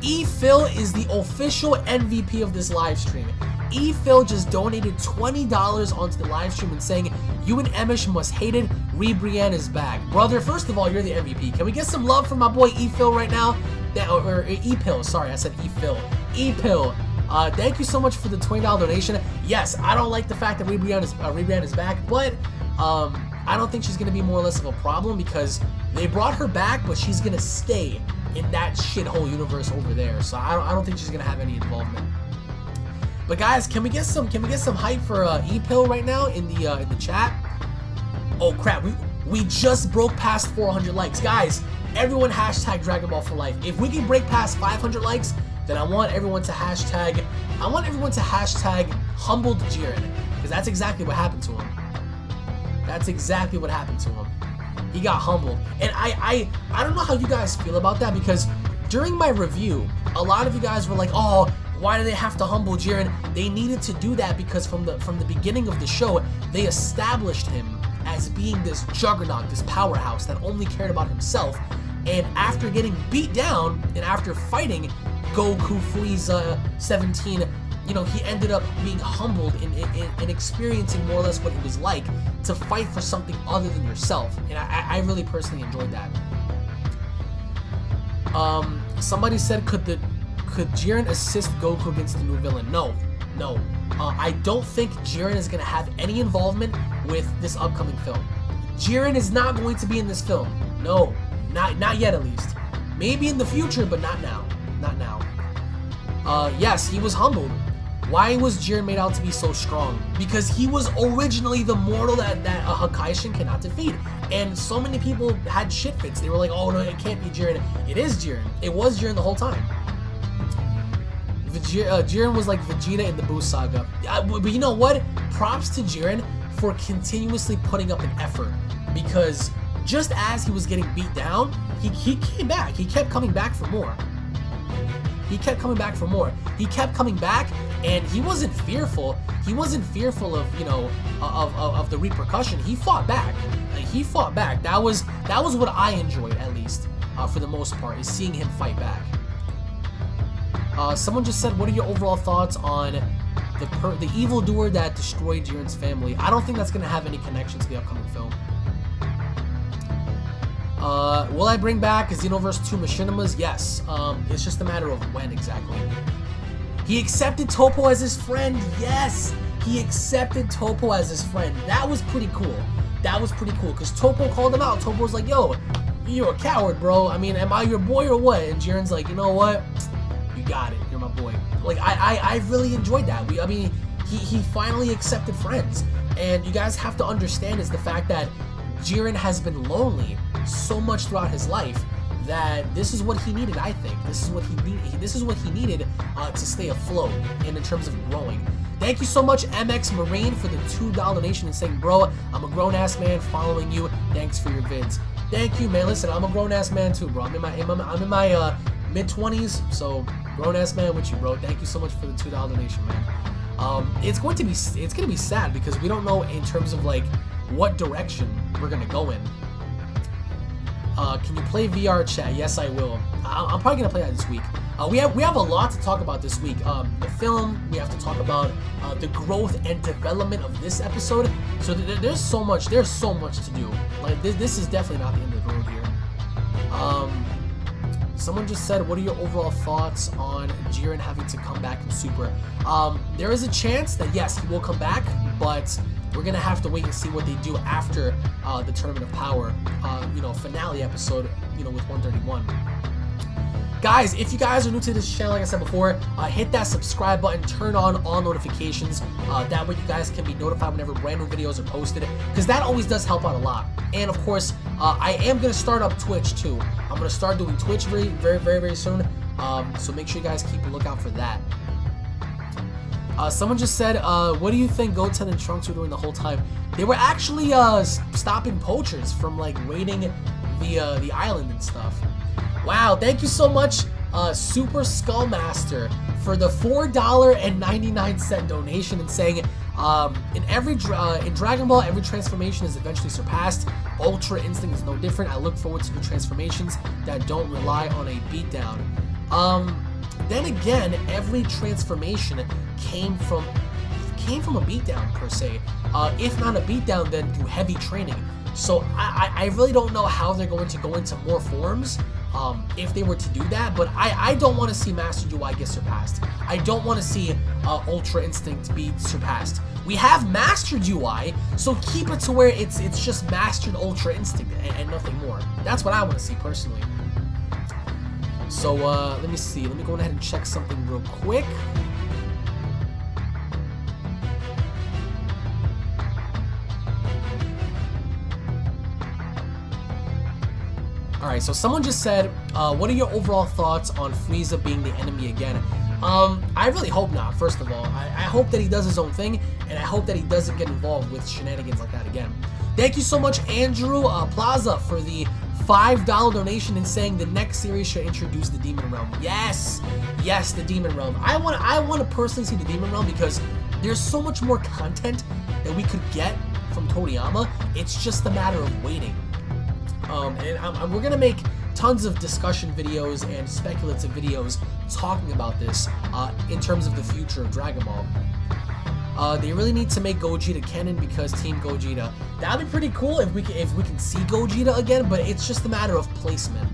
S1: E-Phil is the official MVP of this live stream. E-Phil just donated $20 onto the live stream and saying, "You and Emish must hate it. Brienne is back." Brother, first of all, you're the MVP. Can we get some love from my boy E-Phil right now? Or E-Pill, sorry, I said E-Phil. E-Pill. Thank you so much for the $20 donation. Yes, I don't like the fact that Brienne is back, but I don't think she's going to be more or less of a problem, because they brought her back, but she's going to stay in that shithole universe over there. So I don't think she's going to have any involvement. But guys, can we get some hype for E-Pill right now in the chat? Oh crap, we just broke past 400 likes. Guys, everyone hashtag Dragon Ball for life. If we can break past 500 likes, then I want everyone to hashtag humbled Jiren, because that's exactly what happened to him. That's exactly what happened to him. He got humbled. And I don't know how you guys feel about that, because during my review, a lot of you guys were like, oh, why do they have to humble Jiren? They needed to do that because from the beginning of the show, they established him as being this juggernaut, this powerhouse that only cared about himself. And after getting beat down and after fighting Goku, Frieza, 17, you know, he ended up being humbled and experiencing more or less what it was like to fight for something other than yourself. And I really personally enjoyed that. Somebody said, could Jiren assist Goku against the new villain? No. I don't think Jiren is going to have any involvement with this upcoming film. Jiren is not going to be in this film. No, not yet at least. Maybe in the future, but not now. Not now. Yes, he was humbled. Why was Jiren made out to be so strong? Because he was originally the mortal that a Hakaishin cannot defeat. And so many people had shit fits. They were like, oh no, it can't be Jiren. It is Jiren. It was Jiren the whole time. Jiren was like Vegeta in the Buu saga. But you know what? Props to Jiren for continuously putting up an effort. Because just as he was getting beat down, he came back. He kept coming back for more. He kept coming back for more. He kept coming back, and he wasn't fearful. He wasn't fearful of, you know, of the repercussion. He fought back. Like, he fought back. That was what I enjoyed, at least, for the most part, is seeing him fight back. Someone just said, what are your overall thoughts on the evildoer that destroyed Jiren's family? I don't think that's gonna have any connection to the upcoming film. Will I bring back Xenoverse 2 Machinimas? Yes. It's just a matter of when exactly. He accepted Toppo as his friend. Yes! He accepted Toppo as his friend. That was pretty cool. That was pretty cool, because Toppo called him out. Toppo was like, yo, you're a coward, bro. I mean, am I your boy or what? And Jiren's like, you know what? You got it. You're my boy. Like, I really enjoyed that. I mean, he finally accepted friends. And you guys have to understand is the fact that Jiren has been lonely so much throughout his life that this is what he needed. I think this is what he needed. This is what he needed to stay afloat and in terms of growing. Thank you so much, MX Marine, for the $2 donation and saying, bro, I'm a grown ass man following you. Thanks for your vids. Thank you, man. Listen, I'm a grown ass man too, bro. I'm in my mid-20s, so grown ass man with you, bro. Thank you so much for the $2 donation, man. It's gonna be sad because we don't know in terms of like what direction we're gonna go in. Can you play VR chat? Yes, I will. I'm probably gonna play that this week. We have a lot to talk about this week. The film. We have to talk about the growth and development of this episode. So there's so much. There's so much to do. Like this is definitely not the end of the road here. Someone just said, what are your overall thoughts on Jiren having to come back in Super? There is a chance that yes, he will come back, but we're gonna have to wait and see what they do after the Tournament of Power, you know, finale episode, you know, with 131. Guys, if you guys are new to this channel, like I said before, hit that subscribe button, turn on all notifications. That way you guys can be notified whenever brand new videos are posted, because that always does help out a lot. And of course, I am gonna start up Twitch too. I'm gonna start doing Twitch very soon. So make sure you guys keep a lookout for that. Someone just said, what do you think Goten and Trunks were doing the whole time? They were actually stopping poachers from like raiding the island and stuff. Wow, thank you so much, Super Skullmaster, for the $4.99 donation and saying, in Dragon Ball, every transformation is eventually surpassed. Ultra Instinct is no different. I look forward to new transformations that don't rely on a beatdown. Then again, every transformation came from a beatdown per se. If not a beatdown, then through heavy training. So I really don't know how they're going to go into more forms if they were to do that, but I don't want to see Master UI get surpassed. I don't want to see Ultra Instinct be surpassed. We have mastered UI, so keep it to where it's just mastered Ultra Instinct and nothing more. That's what I want to see personally. So let me see. Let me go ahead and check something real quick. Alright, so someone just said, what are your overall thoughts on Frieza being the enemy again? I really hope not, first of all. I hope that he does his own thing, and I hope that he doesn't get involved with shenanigans like that again. Thank you so much, Andrew Plaza, for the $5 donation and saying the next series should introduce the Demon Realm. Yes, yes, the Demon Realm. I want to personally see the Demon Realm because there's so much more content that we could get from Toriyama. It's just a matter of waiting. And we're gonna make tons of discussion videos and speculative videos talking about this in terms of the future of Dragon Ball. They really need to make Gogeta canon because Team Gogeta. That'd be pretty cool if we can see Gogeta again, but it's just a matter of placement.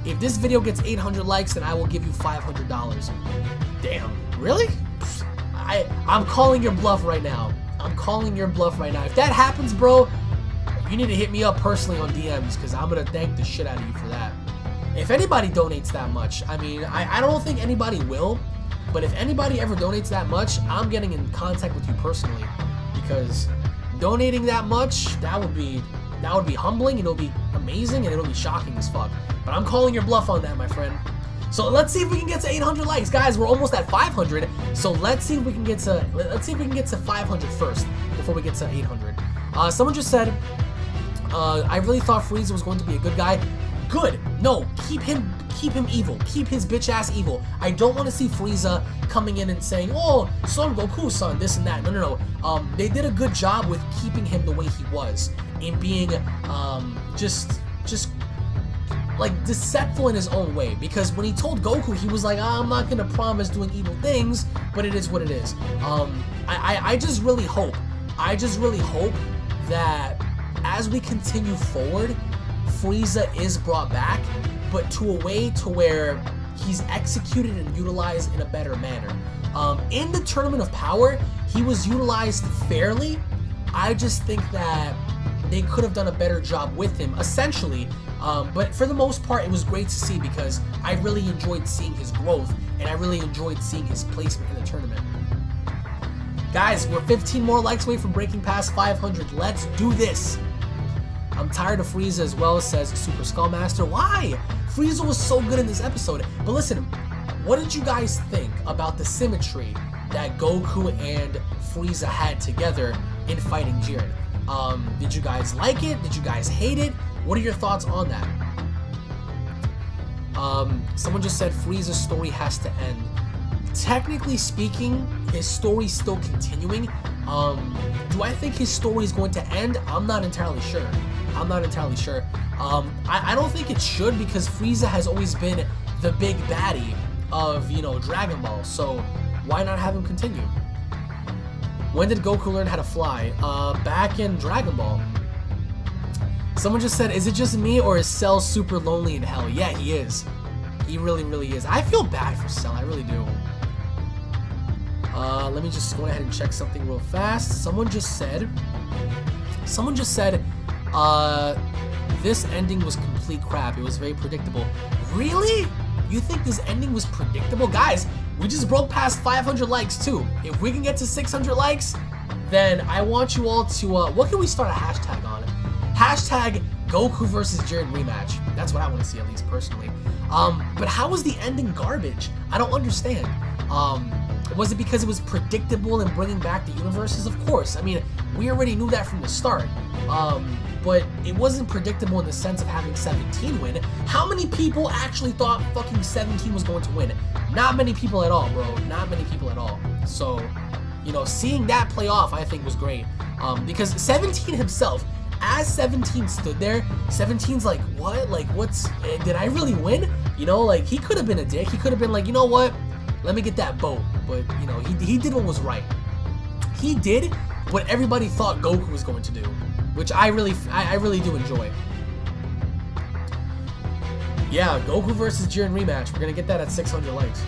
S1: If this video gets 800 likes, then I will give you $500. Damn, really? I'm calling your bluff right now. I'm calling your bluff right now. If that happens, bro, you need to hit me up personally on DMs because I'm gonna thank the shit out of you for that. If anybody donates that much, I mean, I don't think anybody will. But if anybody ever donates that much, I'm getting in contact with you personally, because donating that much, that would be humbling, and it'll be amazing, and it'll be shocking as fuck. But I'm calling your bluff on that, my friend. So let's see if we can get to 800 likes, guys. We're almost at 500, so let's see if we can get to 500 first before we get to 800. Someone just said, I really thought Frieza was going to be a good guy. Good. No, keep him evil. Keep his bitch ass evil. I don't want to see Frieza coming in and saying, "Oh, Son Goku, son, this and that." No. They did a good job with keeping him the way he was, in being just like deceptive in his own way. Because when he told Goku, he was like, "I'm not gonna promise doing evil things, but it is what it is." I just really hope that as we continue forward, Frieza is brought back, but to a way to where he's executed and utilized in a better manner. In the Tournament of Power, he was utilized fairly. I just think that they could have done a better job with him, essentially. But for the most part, it was great to see because I really enjoyed seeing his growth, and I really enjoyed seeing his placement in the tournament. Guys, we're 15 more likes away from breaking past 500. Let's do this. I'm tired of Frieza as well, says Super Skullmaster. Why? Frieza was so good in this episode. But listen, what did you guys think about the symmetry that Goku and Frieza had together in fighting Jiren? Did you guys like it? Did you guys hate it? What are your thoughts on that? Someone just said Frieza's story has to end. Technically speaking, his story's still continuing. Do I think his story is going to end? I'm not entirely sure. I don't think it should, because Frieza has always been the big baddie of, Dragon Ball, so why not have him continue? When did Goku learn how to fly? Back in Dragon Ball. Someone just said, is it just me or is Cell super lonely in hell? Yeah, he is. He really, really is. I feel bad for Cell, I really do. Let me just go ahead and check something real fast. Someone just said, this ending was complete crap. It was very predictable. Really? You think this ending was predictable? Guys, we just broke past 500 likes too. If we can get to 600 likes, then I want you all to, what can we start a hashtag on? Hashtag Goku versus Jiren rematch. That's what I want to see, at least personally. But how was the ending garbage? I don't understand. Was it because it was predictable in bringing back the universes? Of course. I mean, we already knew that from the start. But it wasn't predictable in the sense of having 17 win. How many people actually thought fucking 17 was going to win? Not many people at all, bro. Not many people at all. So, seeing that play off, I think was great. Because 17 himself, as 17 stood there, 17's like, what? Like, did I really win? Like, he could have been a dick. He could have been like, you know what? Let me get that boat. But, he did what was right. He did what everybody thought Goku was going to do, which I really do enjoy. Yeah, Goku versus Jiren rematch. We're gonna get that at 600 likes.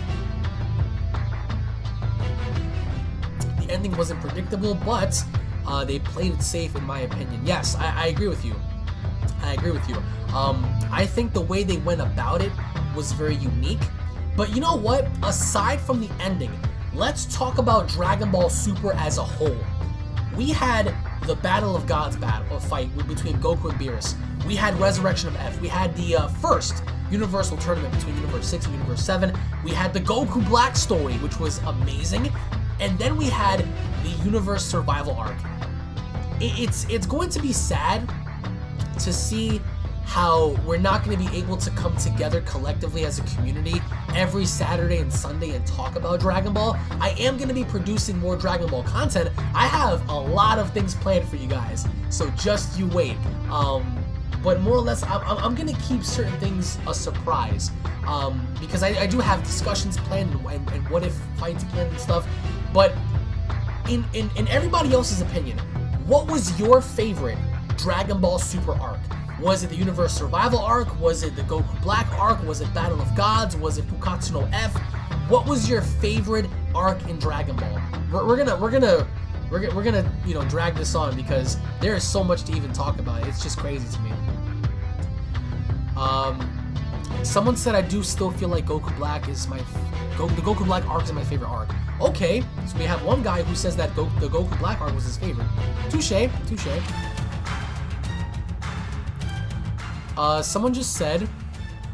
S1: The ending wasn't predictable, but they played it safe, in my opinion. Yes, I agree with you. I think the way they went about it was very unique. But you know what? Aside from the ending, let's talk about Dragon Ball Super as a whole. We had the Battle of Gods fight between Goku and Beerus. We had Resurrection of F. We had the first Universal Tournament between Universe 6 and Universe 7. We had the Goku Black story, which was amazing. And then we had the Universe Survival arc. it's going to be sad to see how we're not going to be able to come together collectively as a community every Saturday and Sunday and talk about Dragon Ball. I am going to be producing more Dragon Ball content. I have a lot of things planned for you guys, so just you wait. But more or less, I'm going to keep certain things a surprise, because I do have discussions planned and what if fights planned and stuff. But in everybody else's opinion, what was your favorite Dragon Ball Super arc? Was it the Universe Survival arc? Was it the Goku Black arc? Was it Battle of Gods? Was it Fukatsu no F? What was your favorite arc in Dragon Ball? We're gonna you know, drag this on because there is so much to even talk about. It's just crazy to me. Someone said I do still feel like Goku Black is the Goku Black arc is my favorite arc. Okay, so we have one guy who says that the Goku Black arc was his favorite. Touche, touche. Someone just said,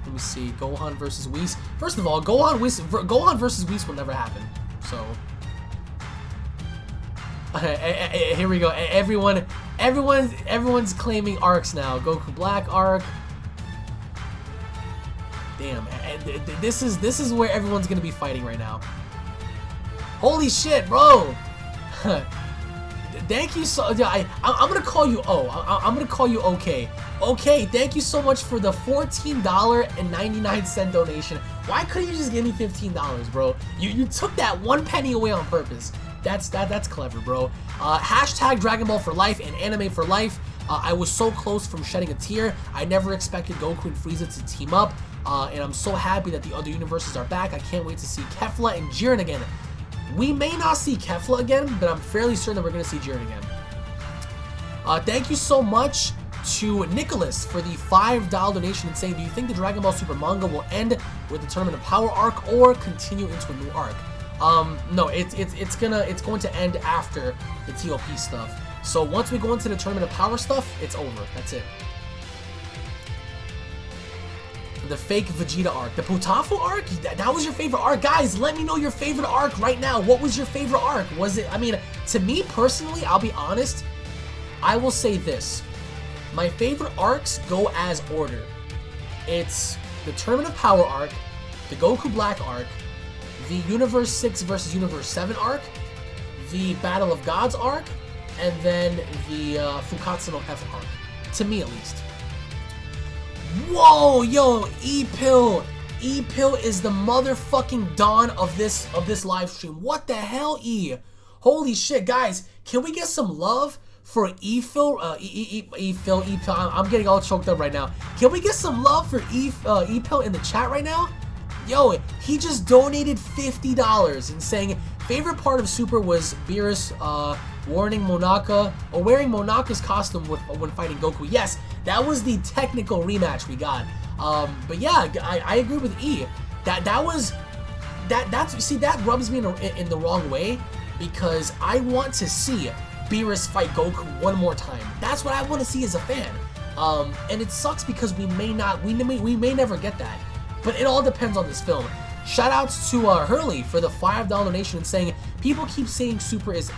S1: let me see, Gohan versus Whis. First of all, Gohan versus Whis will never happen. So, here we go. Everyone's claiming arcs now. Goku Black arc. Damn, this is where everyone's gonna be fighting right now. Holy shit, bro! Thank you so. I'm gonna call you O. I'm gonna call you OK. Okay, thank you so much for the $14.99 donation. Why couldn't you just give me $15, bro? You took that 1 penny away on purpose. That's clever, bro. Hashtag Dragon Ball for life and anime for life. I was so close from shedding a tear. I never expected Goku and Frieza to team up, and I'm so happy that the other universes are back. I can't wait to see Kefla and Jiren again. We may not see Kefla again, but I'm fairly certain that we're going to see Jiren again. Thank you so much to Nicholas for the $5 donation and saying, do you think the Dragon Ball Super manga will end with the Tournament of Power arc or continue into a new arc? No, it's going to end after the TOP stuff. So once we go into the Tournament of Power stuff, it's over. That's it. The fake Vegeta arc. The Potafu arc? That was your favorite arc? Guys, let me know your favorite arc right now. What was your favorite arc? Was it, I mean, to me personally, I'll be honest, I will say this. My favorite arcs go as order. It's the Tournament of Power arc, the Goku Black arc, the Universe 6 versus Universe 7 arc, the Battle of Gods arc, and then the Fukatsu no F arc. To me, at least. Whoa, yo, E-Pill is the motherfucking dawn of this live stream. What the hell, E? Holy shit, guys, can we get some love for E-Pill? E-Pill, I'm getting all choked up right now. Can we get some love for E-Pill in the chat right now? Yo, he just donated $50 and saying favorite part of Super was Beerus wearing Monaka's costume when fighting Goku. Yes, that was the technical rematch we got. But yeah, I agree with E. That rubs me in the wrong way because I want to see Beerus fight Goku one more time. That's what I want to see as a fan. And it sucks because we may never get that. But it all depends on this film. Shoutouts to Hurley for the $5 donation and saying people keep saying Super's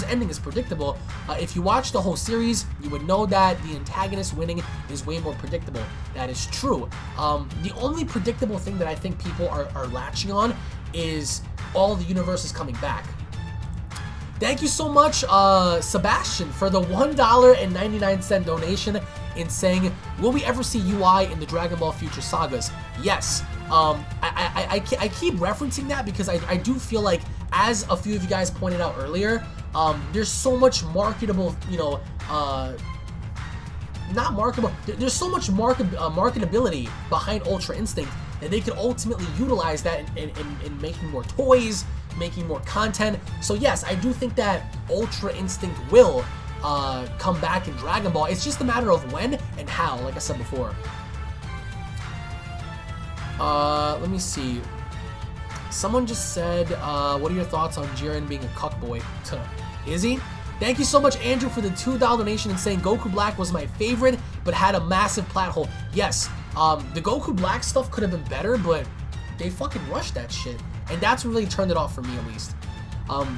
S1: ending is predictable. If you watch the whole series, you would know that the antagonist winning is way more predictable. That is true. The only predictable thing that I think people are latching on is all the universes coming back. Thank you so much, Sebastian, for the $1.99 donation in saying, will we ever see UI in the Dragon Ball Future Sagas? Yes. I keep referencing that because I do feel like, as a few of you guys pointed out earlier, there's so much marketable, you know, not marketable, there's so much marketability behind Ultra Instinct that they could ultimately utilize that in making more toys, making more content. So yes, I do think that Ultra Instinct will come back in Dragon Ball. It's just a matter of when and how, like I said before. Let me see. Someone just said, what are your thoughts on Jiren being a cuckboy? Is he? Thank you so much, Andrew, for the $2 donation and saying Goku Black was my favorite, but had a massive plot hole. Yes, the Goku Black stuff could have been better, but they fucking rushed that shit. And that's what really turned it off for me, at least.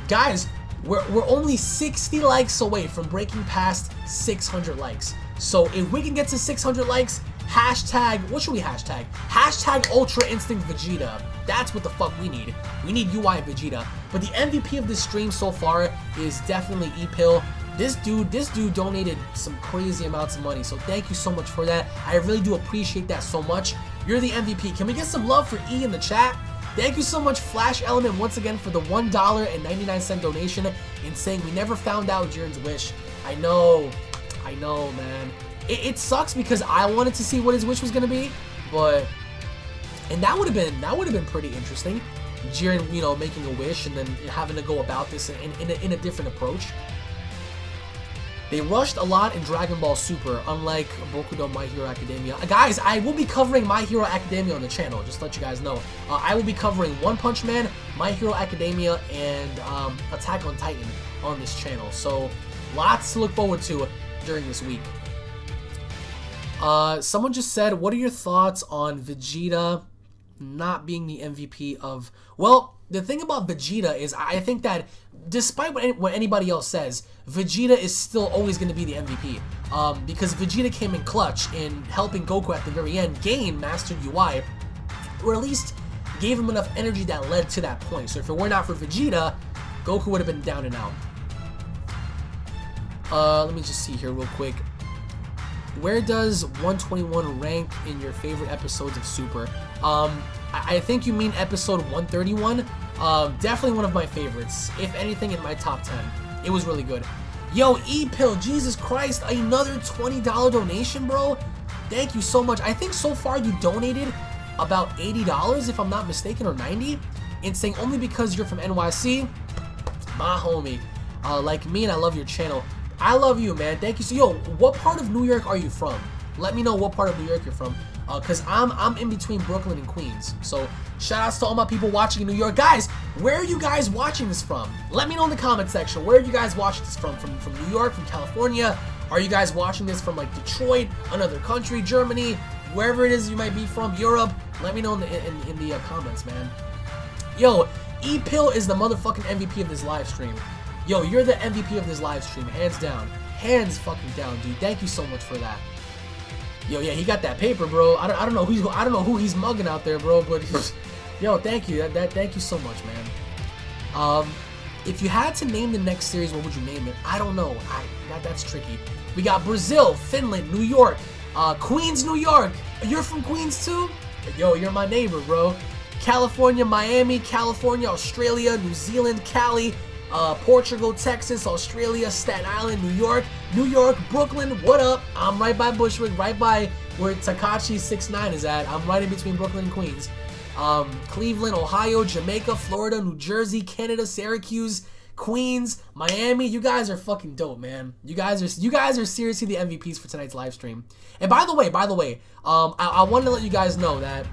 S1: Guys, We're only 60 likes away from breaking past 600 likes. So if we can get to 600 likes, hashtag, what should we hashtag? Hashtag Ultra Instinct Vegeta. That's what the fuck we need. We need UI Vegeta. But the MVP of this stream so far is definitely E-Pill. This dude donated some crazy amounts of money, so thank you so much for that. I really do appreciate that so much. You're the MVP. Can we get some love for E in the chat? Thank you so much, Flash Element, once again for the $1.99 donation and saying we never found out Jiren's wish. I know, man. It sucks because I wanted to see what his wish was gonna be, and that would have been pretty interesting. Jiren, you know, making a wish and then having to go about this in a different approach. They rushed a lot in Dragon Ball Super, unlike Boku no My Hero Academia. Guys, I will be covering My Hero Academia on the channel, just to let you guys know. I will be covering One Punch Man, My Hero Academia, and Attack on Titan on this channel. So, lots to look forward to during this week. Someone just said, what are your thoughts on Vegeta not being the MVP of... Well, the thing about Vegeta is I think that despite what anybody else says, Vegeta is still always going to be the MVP. Because Vegeta came in clutch in helping Goku at the very end gain Mastered UI, or at least gave him enough energy that led to that point. So if it were not for Vegeta, Goku would have been down and out. Let me just see here real quick. Where does 121 rank in your favorite episodes of Super? I think you mean episode 131. Definitely one of my favorites. If anything, in my top 10. It was really good. Yo, E-Pill, Jesus Christ, another $20 donation, bro. Thank you so much. I think so far you donated about $80, if I'm not mistaken, or $90. And saying only because you're from NYC, my homie. Like me, and I love your channel. I love you, man. Thank you. So, yo, what part of New York are you from? Let me know what part of New York you're from. Because I'm in between Brooklyn and Queens. So, shout outs to all my people watching in New York. Guys, where are you guys watching this from? Let me know in the comment section. Where are you guys watching this from? From New York, from California? Are you guys watching this from, like, Detroit, another country, Germany, wherever it is you might be from, Europe? Let me know in the comments, man. Yo, E-Pill is the motherfucking MVP of this live stream. Yo, you're the MVP of this live stream, hands down. Hands fucking down, dude. Thank you so much for that. Yo, yeah, he got that paper, bro. I don't know who he's mugging out there, bro, but yo, thank you. Thank you so much, man. If you had to name the next series, what would you name it? I don't know. That's tricky. We got Brazil, Finland, New York, Queens, New York. You're from Queens too? Yo, you're my neighbor, bro. California, Miami, California, Australia, New Zealand, Cali, Portugal, Texas, Australia, Staten Island, New York, Brooklyn, what up? I'm right by Bushwick, right by where Takashi 6ix9ine is at. I'm right in between Brooklyn and Queens. Cleveland, Ohio, Jamaica, Florida, New Jersey, Canada, Syracuse, Queens, Miami. You guys are fucking dope, man. You guys are seriously the MVPs for tonight's live stream. And by the way, I wanted to let you guys know that,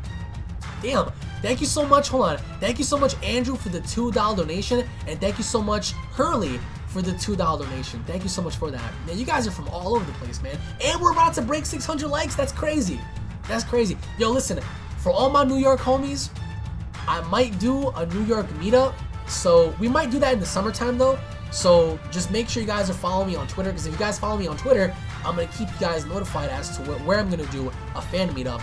S1: damn, thank you so much, hold on. Thank you so much, Andrew, for the $2 donation, and thank you so much, Hurley, for the $2 donation. Thank you so much for that. Man, you guys are from all over the place, man. And we're about to break 600 likes. That's crazy. That's crazy. Yo, listen, for all my New York homies, I might do a New York meetup. So we might do that in the summertime, though. So just make sure you guys are following me on Twitter, because if you guys follow me on Twitter, I'm going to keep you guys notified as to where I'm going to do a fan meetup.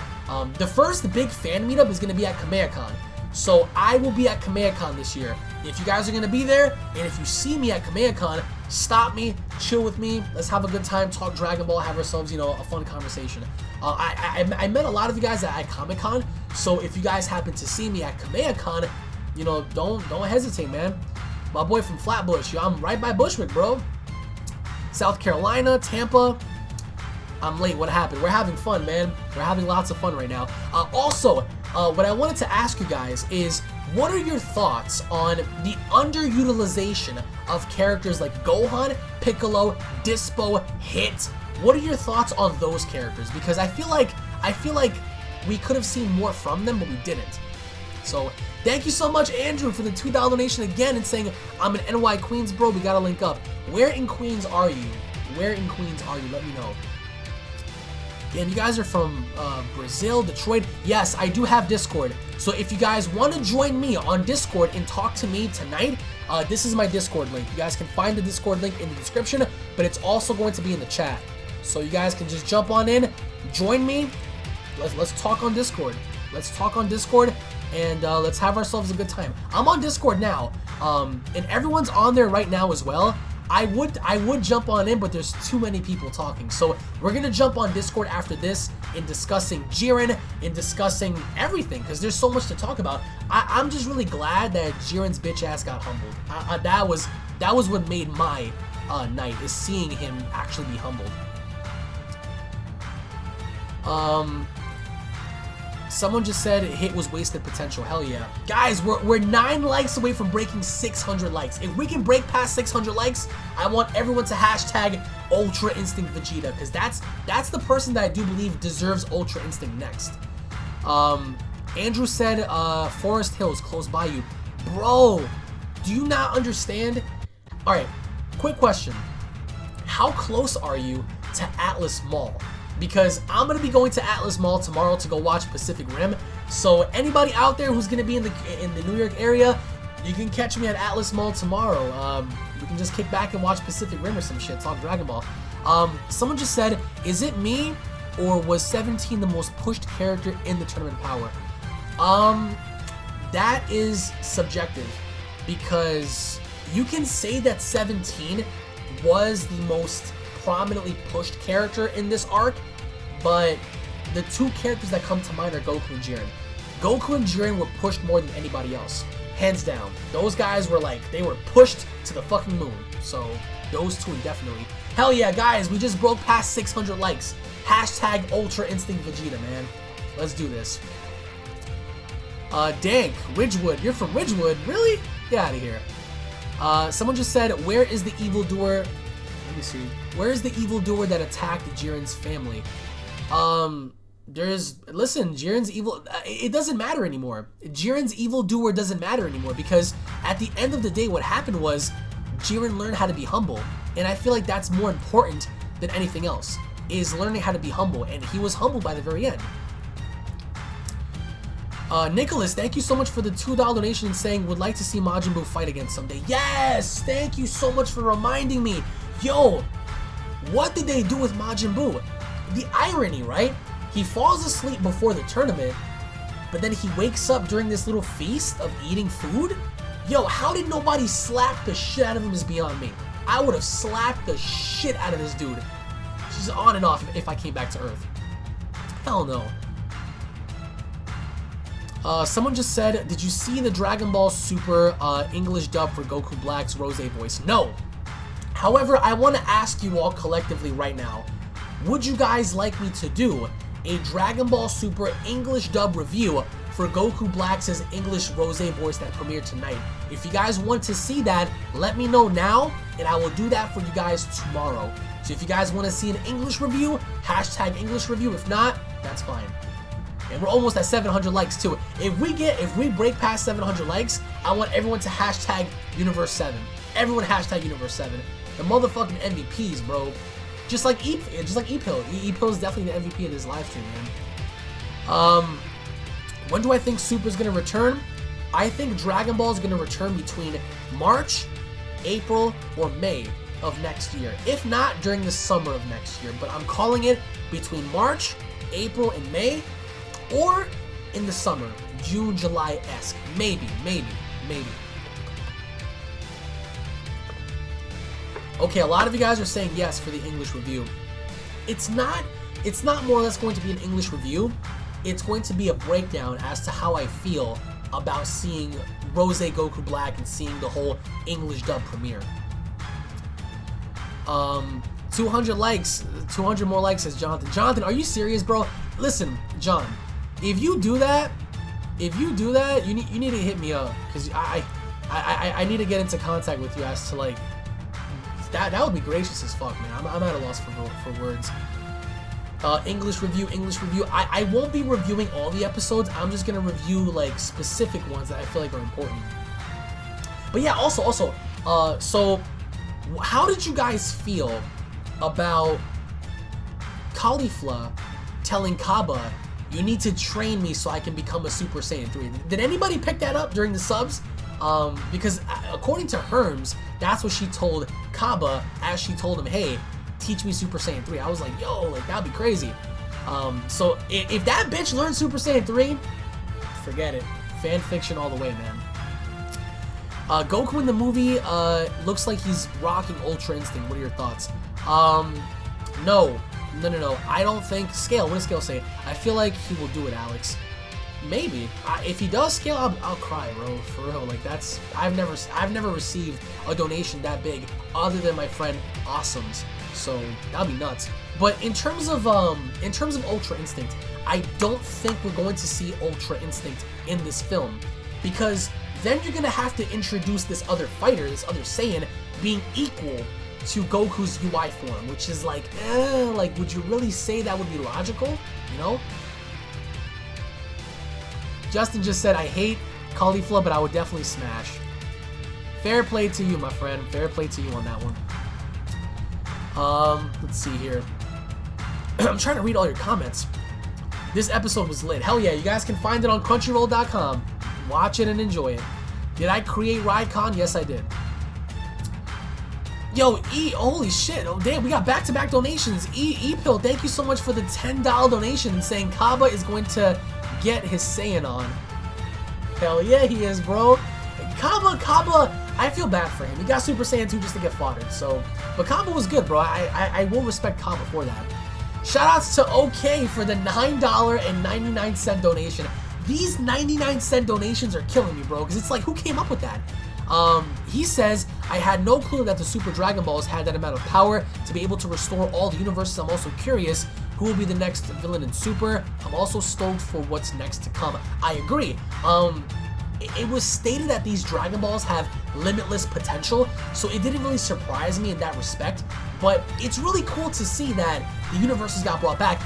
S1: The first big fan meetup is going to be at Kamehacon. So I will be at Kamehacon this year. If you guys are going to be there, and if you see me at Kamehacon, stop me, chill with me, let's have a good time, talk Dragon Ball, have ourselves, you know, a fun conversation. I met a lot of you guys at Comic-Con, so if you guys happen to see me at Kamehacon, you know, don't hesitate, man. My boy from Flatbush, yo, I'm right by Bushwick, bro. South Carolina, Tampa. I'm late, what happened? We're having fun, man. We're having lots of fun right now. Also, what I wanted to ask you guys is, what are your thoughts on the underutilization of characters like Gohan, Piccolo, Dispo, Hit? What are your thoughts on those characters? Because I feel like we could have seen more from them, but we didn't. So, thank you so much, Andrew, for the $2 donation again and saying, I'm in NY Queens, bro, we gotta link up. Where in Queens are you? Where in Queens are you? Let me know. And you guys are from Brazil, Detroit. Yes, I do have Discord. So if you guys want to join me on Discord and talk to me tonight, this is my Discord link. You guys can find the Discord link in the description, but it's also going to be in the chat. So you guys can just jump on in, join me. Let's talk on Discord. Let's talk on Discord, and let's have ourselves a good time. I'm on Discord now, and everyone's on there right now as well. I would jump on in, but there's too many people talking. So we're gonna jump on Discord after this in discussing Jiren, in discussing everything, because there's so much to talk about. I'm just really glad that Jiren's bitch ass got humbled. That was what made my night, is seeing him actually be humbled. Someone just said hit was wasted potential. Hell yeah. Guys, we're 9 likes away from breaking 600 likes. If we can break past 600 likes, I want everyone to hashtag Ultra Instinct Vegeta, because that's the person that I do believe deserves Ultra Instinct next. Andrew said Forest Hills, close by you. Bro, do you not understand? Alright, quick question. How close are you to Atlas Mall? Because I'm going to be going to Atlas Mall tomorrow to go watch Pacific Rim. So anybody out there who's going to be in the New York area, you can catch me at Atlas Mall tomorrow. We can just kick back and watch Pacific Rim or some shit, talk Dragon Ball. Someone just said, is it me or was 17 the most pushed character in the Tournament of Power? That is subjective, because you can say that 17 was the most prominently pushed character in this arc, but the two characters that come to mind are Goku and Jiren. Goku and Jiren were pushed more than anybody else, hands down. Those guys were like, they were pushed to the fucking moon. So those two indefinitely. Hell yeah, guys, we just broke past 600 likes. Hashtag Ultra Instinct Vegeta, man. Let's do this. Dank, Ridgewood, you're from Ridgewood? Really? Get out of here. Someone just said, where is the evildoer? Let me see. Where is the evildoer that attacked Jiren's family? Listen, Jiren's evil, it doesn't matter anymore. Jiren's evildoer doesn't matter anymore, because at the end of the day, what happened was Jiren learned how to be humble, and I feel like that's more important than anything else, is learning how to be humble, and he was humbled by the very end. Nicholas, thank you so much for the $2 donation saying would like to see Majin Buu fight again someday. Yes! Thank you so much for reminding me. Yo, what did they do with Majin Buu? The irony, right? He falls asleep before the tournament, but then he wakes up during this little feast of eating food? Yo, how did nobody slap the shit out of him is beyond me. I would have slapped the shit out of this dude. Just on and off if I came back to Earth. Hell no. Someone just said, did you see the Dragon Ball Super English dub for Goku Black's Rose voice? No. However, I want to ask you all collectively right now, would you guys like me to do a Dragon Ball Super English dub review for Goku Black's English Rose voice that premiered tonight? If you guys want to see that, let me know now, and I will do that for you guys tomorrow. So if you guys want to see an English review, hashtag English review. If not, that's fine. And we're almost at 700 likes too. If we break past 700 likes, I want everyone to hashtag Universe 7. Everyone hashtag Universe 7. The motherfucking MVPs, bro. Just like E-Pill. E-Pill is definitely the MVP of this live stream, man. When do I think Super's gonna return? I think Dragon Ball is gonna return between March, April, or May of next year. If not, during the summer of next year. But I'm calling it between March, April, and May. Or in the summer, June, July-esque. Maybe. Okay, a lot of you guys are saying yes for the English review. It's not more or less going to be an English review. It's going to be a breakdown as to how I feel about seeing Rose Goku Black and seeing the whole English dub premiere. 200 likes, 200 more likes, says Jonathan. Jonathan, are you serious, bro? Listen, John. If you do that, you need to hit me up, because I need to get into contact with you as to like that would be gracious as fuck, man. I'm at a loss for words. English review. I won't be reviewing all the episodes. I'm just gonna review like specific ones that I feel like are important. But yeah, also, so how did you guys feel about Caulifla telling Kaba, you need to train me so I can become a Super Saiyan 3. Did anybody pick that up during the subs? Because according to Herms, that's what she told Kaba as she told him, hey, teach me Super Saiyan 3. I was like, yo, like, that'd be crazy. So if that bitch learns Super Saiyan 3, forget it. Fan fiction all the way, man. Goku in the movie looks like he's rocking Ultra Instinct. What are your thoughts? No. I don't think Scale. What does Scale say? I feel like he will do it, Alex. Maybe. If he does Scale, I'll cry, bro. For real. Like, that's I've never received a donation that big other than my friend Awesome's. So that'll be nuts. But in terms of Ultra Instinct, I don't think we're going to see Ultra Instinct in this film, because then you're gonna have to introduce this other fighter, this other Saiyan, being equal to Goku's UI form, which is like, like, would you really say that would be logical? You know? Justin just said, I hate cauliflower, but I would definitely smash. Fair play to you, my friend. Fair play to you on that one. Let's see here. I'm trying to read all your comments. This episode was lit. Hell yeah, you guys can find it on crunchyroll.com. Watch it and enjoy it. Did I create RideCon? Yes, I did. Yo, holy shit. Oh, damn, we got back-to-back donations. E-Pill, thank you so much for the $10 donation and saying Kaba is going to get his Saiyan on. Hell yeah, he is, bro. Kaba, I feel bad for him. He got Super Saiyan 2 just to get foddered, so. But Kaba was good, bro. I will respect Kaba for that. Shoutouts to OK for the $9.99 donation. These 99-cent donations are killing me, bro, because it's like, who came up with that? He says, I had no clue that the Super Dragon Balls had that amount of power to be able to restore all the universes. I'm also curious who will be the next villain in Super. I'm also stoked for what's next to come. I agree. It was stated that these Dragon Balls have limitless potential, so it didn't really surprise me in that respect, but it's really cool to see that the universes got brought back.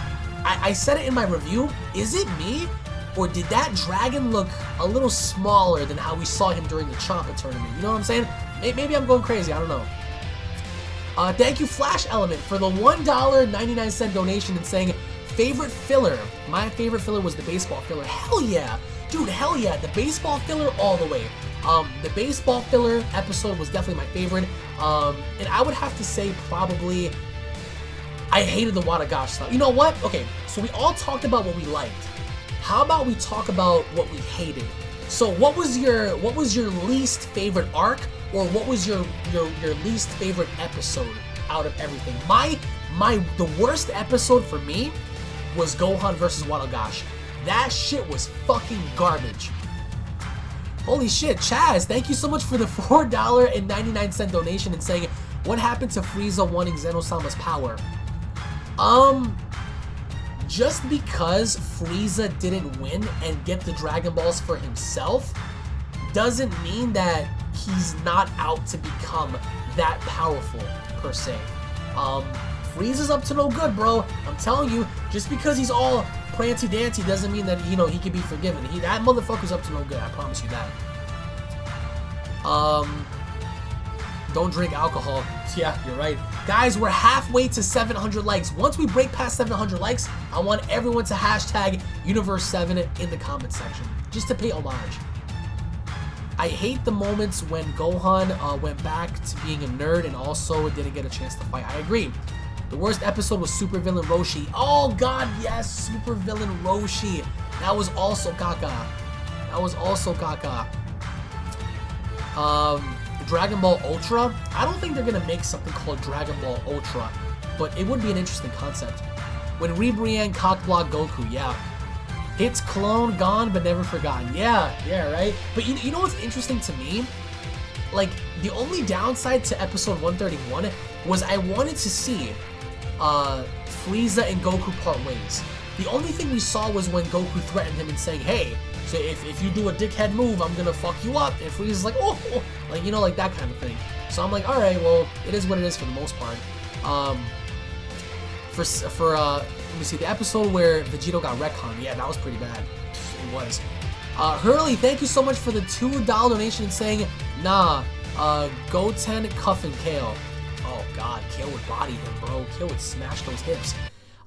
S1: I said it in my review, is it me? Or did that dragon look a little smaller than how we saw him during the Champa tournament? You know what I'm saying? Maybe I'm going crazy, I don't know. Thank you, Flash Element, for the $1.99 donation and saying, favorite filler. My favorite filler was the baseball filler. Hell yeah! Dude, hell yeah, the baseball filler all the way. The baseball filler episode was definitely my favorite. And I would have to say probably, I hated the Wadagash stuff. You know what? Okay, so we all talked about what we liked. How about we talk about what we hated? So what was your least favorite arc, or what was your least favorite episode out of everything? The worst episode for me was Gohan versus Wadagash. That shit was fucking garbage. Holy shit, Chaz, thank you so much for the $4.99 donation and saying, what happened to Frieza wanting Zeno-sama's power? Just because Frieza didn't win and get the Dragon Balls for himself doesn't mean that he's not out to become that powerful, per se. Frieza's up to no good, bro. I'm telling you, just because he's all prancy-dancy doesn't mean that, you know, he can be forgiven. That motherfucker's up to no good, I promise you that. Don't drink alcohol. Yeah, you're right. Guys, we're halfway to 700 likes. Once we break past 700 likes, I want everyone to hashtag Universe7 in the comment section, just to pay homage. I hate the moments when Gohan went back to being a nerd and also didn't get a chance to fight. I agree. The worst episode was Supervillain Roshi. Oh god, yes, Supervillain Roshi. That was also Kaka. Dragon Ball Ultra. I don't think they're gonna make something called Dragon Ball Ultra, but it would be an interesting concept. When Ribrianne cockblocked Goku, yeah. Hits clone, gone, but never forgotten. Yeah, right? But you know what's interesting to me? Like, the only downside to episode 131 was I wanted to see Frieza and Goku part ways. The only thing we saw was when Goku threatened him and saying, hey, so if you do a dickhead move, I'm gonna fuck you up. And Frieza's like, oh, like, you know, like that kind of thing. So I'm like, alright, well, it is what it is for the most part. Let me see, the episode where Vegeta got retconned, yeah, that was pretty bad. It was. Hurley, thank you so much for the $2 donation and saying, nah, Goten, Cuff, and Kale. Oh god, Kale would body him, bro. Kale would smash those hips.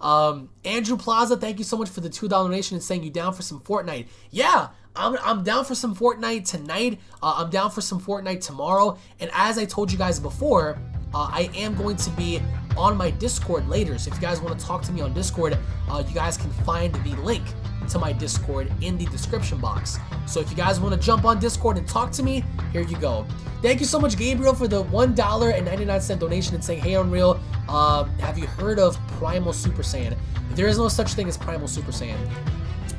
S1: Andrew Plaza, thank you so much for the $2 donation and saying you down for some Fortnite. Yeah, I'm down for some Fortnite tonight. I'm down for some Fortnite tomorrow. And as I told you guys before, I am going to be on my Discord later. So if you guys want to talk to me on Discord, you guys can find the link to my Discord in the description box. So if you guys want to jump on Discord and talk to me, here you go. Thank you so much, Gabriel, for the $1.99 donation and saying, hey, Unreal, have you heard of Primal Super Saiyan? There is no such thing as Primal Super Saiyan.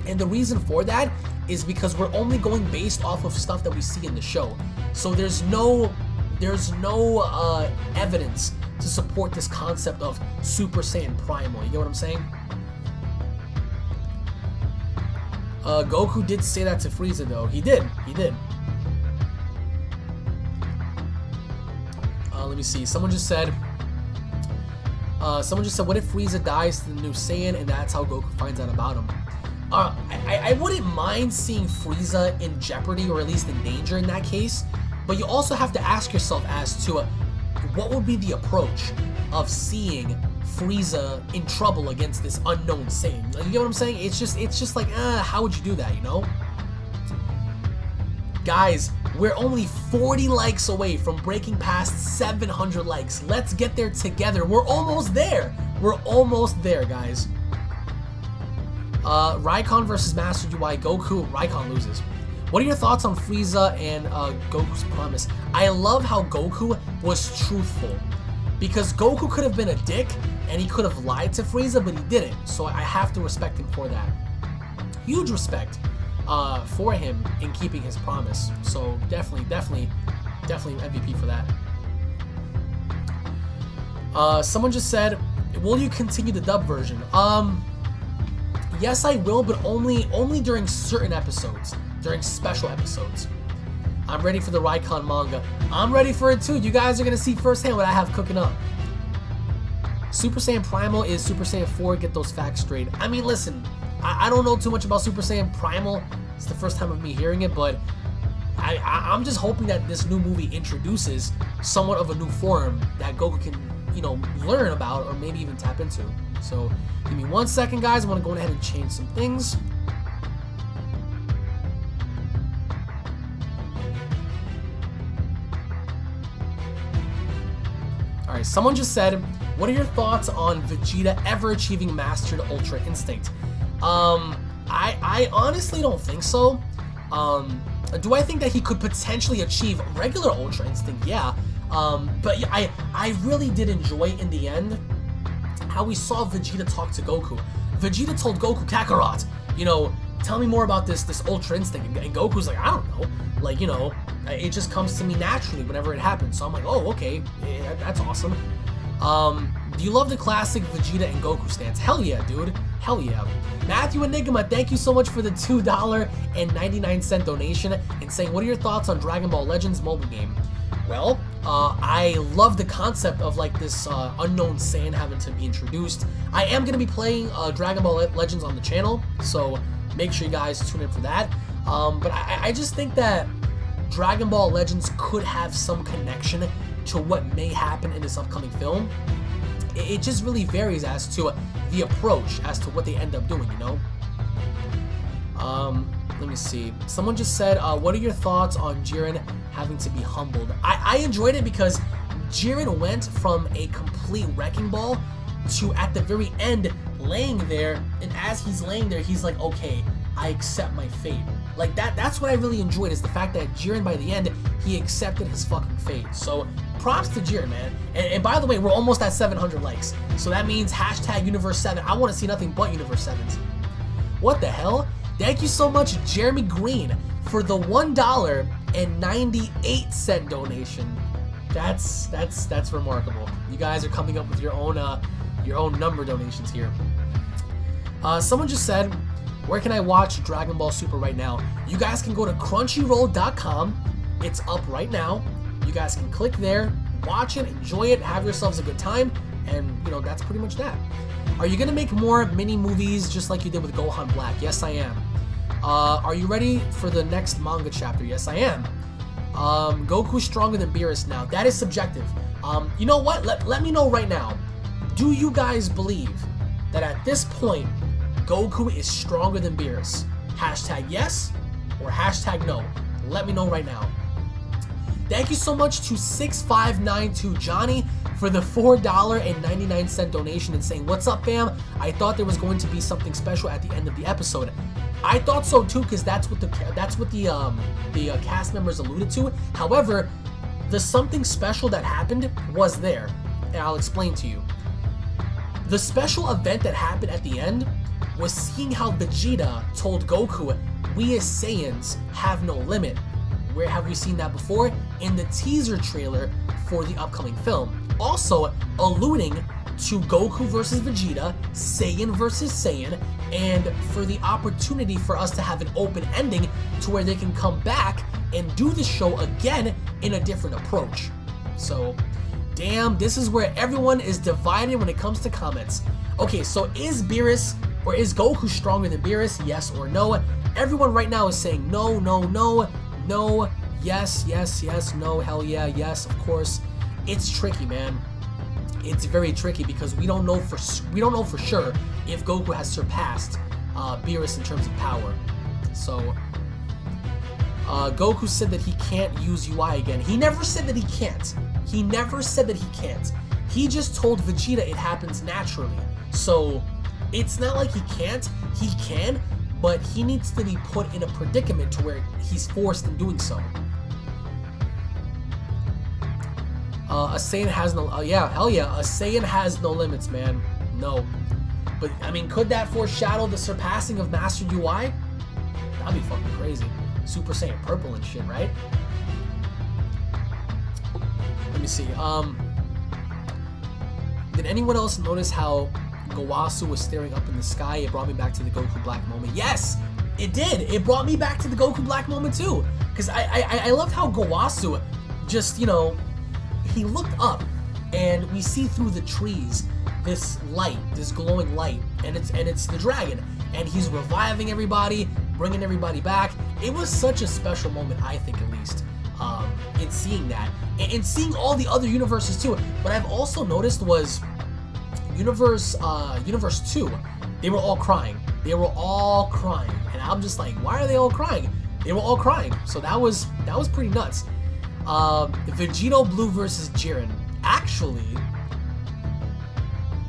S1: And the reason for that is because we're only going based off of stuff that we see in the show. So there's no evidence to support this concept of Super Saiyan Primal. You get what I'm saying? Goku did say that to Frieza, though. He did. Let me see. Someone just said, what if Frieza dies to the new Saiyan and that's how Goku finds out about him? I wouldn't mind seeing Frieza in jeopardy or at least in danger in that case, but you also have to ask yourself as to what would be the approach of seeing Frieza in trouble against this unknown Saiyan. Like, you get what I'm saying? It's just like, how would you do that, you know? Guys, we're only 40 likes away from breaking past 700 likes. Let's get there together. We're almost there. We're almost there, guys. Raikon versus Master UI. Goku, Raikon loses. What are your thoughts on Frieza and Goku's promise? I love how Goku was truthful. Because Goku could have been a dick, and he could have lied to Frieza, but he didn't. So I have to respect him for that. Huge respect for him in keeping his promise. So definitely MVP for that. Someone just said, will you continue the dub version? Yes, I will, but only during certain episodes, during special episodes. I'm ready for the Raikon manga. I'm ready for it too. You guys are going to see firsthand what I have cooking up. Super Saiyan Primal is Super Saiyan 4. Get those facts straight. I mean, listen, I don't know too much about Super Saiyan Primal. It's the first time of me hearing it, but I'm just hoping that this new movie introduces somewhat of a new form that Goku can, you know, learn about or maybe even tap into. So give me 1 second, guys. I want to go ahead and change some things. Alright, someone just said, what are your thoughts on Vegeta ever achieving Mastered Ultra Instinct? I honestly don't think so. Do I think that he could potentially achieve regular Ultra Instinct? Yeah. But I really did enjoy, in the end, how we saw Vegeta talk to Goku. Vegeta told Goku, Kakarot, you know, tell me more about this Ultra Instinct. And Goku's like, I don't know. Like, you know, it just comes to me naturally whenever it happens. So I'm like, oh, okay, yeah, that's awesome. Do you love the classic Vegeta and Goku stance? Hell yeah, dude. Hell yeah. Matthew Enigma, thank you so much for the $2.99 donation and saying, what are your thoughts on Dragon Ball Legends mobile game? Well, I love the concept of like this unknown Saiyan having to be introduced. I am going to be playing Dragon Ball Legends on the channel, so make sure you guys tune in for that. But I just think that Dragon Ball Legends could have some connection to what may happen in this upcoming film. It just really varies as to the approach, as to what they end up doing, you know? Let me see. Someone just said, what are your thoughts on Jiren having to be humbled? I enjoyed it because Jiren went from a complete wrecking ball to, at the very end, laying there, and as he's laying there, he's like, okay, I accept my fate. Like, that's what I really enjoyed, is the fact that Jiren, by the end, he accepted his fucking fate. So, props to Jiren, man. And by the way, we're almost at 700 likes. So that means hashtag Universe 7. I want to see nothing but Universe 7s. What the hell? Thank you so much, Jeremy Green, for the $1.98 donation. That's remarkable. You guys are coming up with your own number donations here. Someone just said, where can I watch Dragon Ball Super right now? You guys can go to crunchyroll.com. It's up right now. You guys can click there, watch it, enjoy it, have yourselves a good time, and, you know, that's pretty much that. Are you going to make more mini movies just like you did with Gohan Black? Yes, I am. Are you ready for the next manga chapter? Yes, I am. Goku's stronger than Beerus now. That is subjective. You know what? Let me know right now. Do you guys believe that at this point, Goku is stronger than Beerus? Hashtag yes or hashtag no? Let me know right now. Thank you so much to 6592 Johnny for the $4.99 donation and saying, "What's up, fam? I thought there was going to be something special at the end of the episode." I thought so too, because that's what the cast members alluded to. However, the something special that happened was there, and I'll explain to you. The special event that happened at the end was seeing how Vegeta told Goku, "We as Saiyans have no limit." Where have we seen that before? In the teaser trailer for the upcoming film. Also alluding to Goku versus Vegeta, Saiyan versus Saiyan, and for the opportunity for us to have an open ending to where they can come back and do the show again in a different approach. So, damn, this is where everyone is divided when it comes to comments. Okay, so is Beerus or is Goku stronger than Beerus? Yes or no? Everyone right now is saying no, no, no, no, yes, yes, yes, no, hell yeah, yes, of course. It's tricky, man. It's very tricky because we don't know for sure if Goku has surpassed Beerus in terms of power. So Goku said that he can't use UI again. He never said that he can't. He never said that he can't. He just told Vegeta it happens naturally. So it's not like he can't. He can, but he needs to be put in a predicament to where he's forced in doing so. A Saiyan has no, yeah, hell yeah, a Saiyan has no limits, man. No. But, I mean, could that foreshadow the surpassing of Master UI? That'd be fucking crazy. Super Saiyan Purple and shit, right? Let me see, did anyone else notice how Gowasu was staring up in the sky? It brought me back to the Goku Black moment. Yes, it did. It brought me back to the Goku Black moment too. Because I loved how Gowasu just, you know, he looked up and we see through the trees this light, this glowing light, and it's the dragon, and he's reviving everybody, bringing everybody back. It was such a special moment, I think, at least, in seeing that and seeing all the other universes too. What I've also noticed was Universe 2, they were all crying. They were all crying, and I'm just like, why are they all crying? They were all crying. So that was pretty nuts. Vegeta Blue versus Jiren. Actually,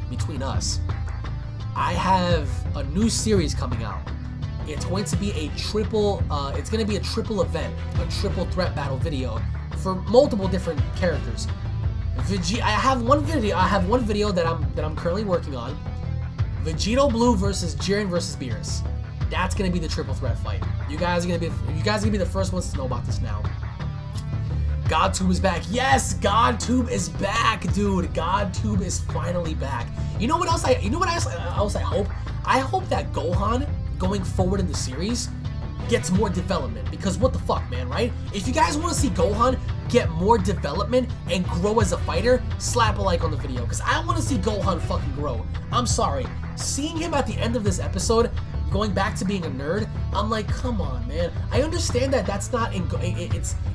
S1: between us, I have a new series coming out. It's going to be a triple event, a triple threat battle video for multiple different characters. I have one video that I'm currently working on. Vegeta Blue versus Jiren versus Beerus. That's gonna be the triple threat fight. You guys are gonna be the first ones to know about this now. GodTube is back. Yes, GodTube is back, dude. GodTube is finally back. You know what else I hope? I hope that Gohan, going forward in the series, gets more development. Because what the fuck, man, right? If you guys want to see Gohan get more development and grow as a fighter, slap a like on the video. Because I want to see Gohan fucking grow. I'm sorry. Seeing him at the end of this episode, going back to being a nerd, I'm like, come on, man. I understand that that's not in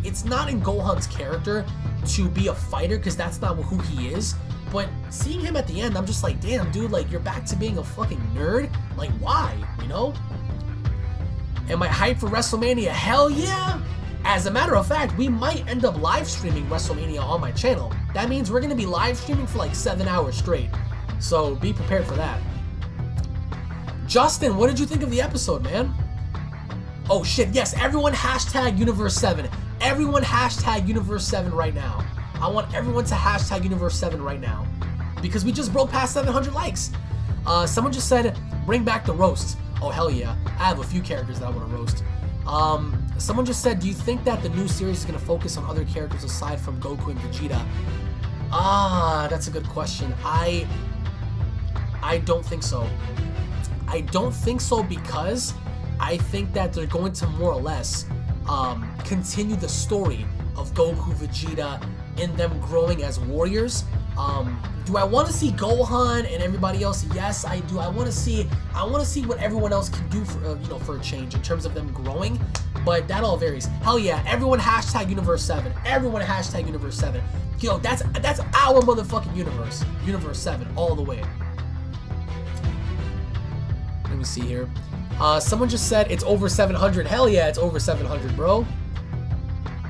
S1: it's not in Gohan's character to be a fighter, because that's not who he is. But seeing him at the end, I'm just like, damn, dude, like, you're back to being a fucking nerd. Like, why? You know? Am I hyped for WrestleMania? Hell yeah! As a matter of fact, we might end up live streaming WrestleMania on my channel. That means we're gonna be live streaming for like 7 hours straight. So be prepared for that. Justin, what did you think of the episode, man? Oh shit, yes, everyone hashtag Universe 7. Everyone hashtag Universe 7 right now. I want everyone to hashtag Universe 7 right now. Because we just broke past 700 likes. Someone just said, bring back the roasts. Oh, hell yeah. I have a few characters that I want to roast. Someone just said, do you think that the new series is going to focus on other characters aside from Goku and Vegeta? That's a good question. I don't think so. I don't think so, because I think that they're going to more or less continue the story of Goku, Vegeta, and them growing as warriors. Do I want to see Gohan and everybody else? Yes, I do. I want to see what everyone else can do for for a change in terms of them growing, but that all varies. Hell yeah, everyone hashtag Universe 7. Everyone hashtag Universe 7. That's our motherfucking universe. Universe 7 all the way. me see here. Someone just said it's over 700. Hell yeah, it's over 700, bro.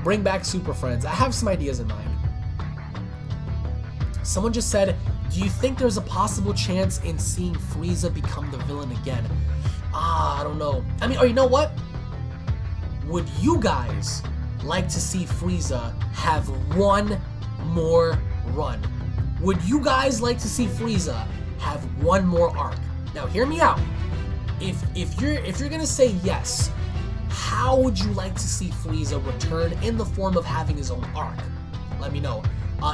S1: Bring back Super Friends. I have some ideas in mind. Someone just said, do you think there's a possible chance in seeing Frieza become the villain again? I don't know. I mean, or you know what? Would you guys like to see Frieza have one more run? Would you guys like to see Frieza have one more arc? Now, hear me out. If you're gonna say yes, how would you like to see Frieza return in the form of having his own arc? Let me know.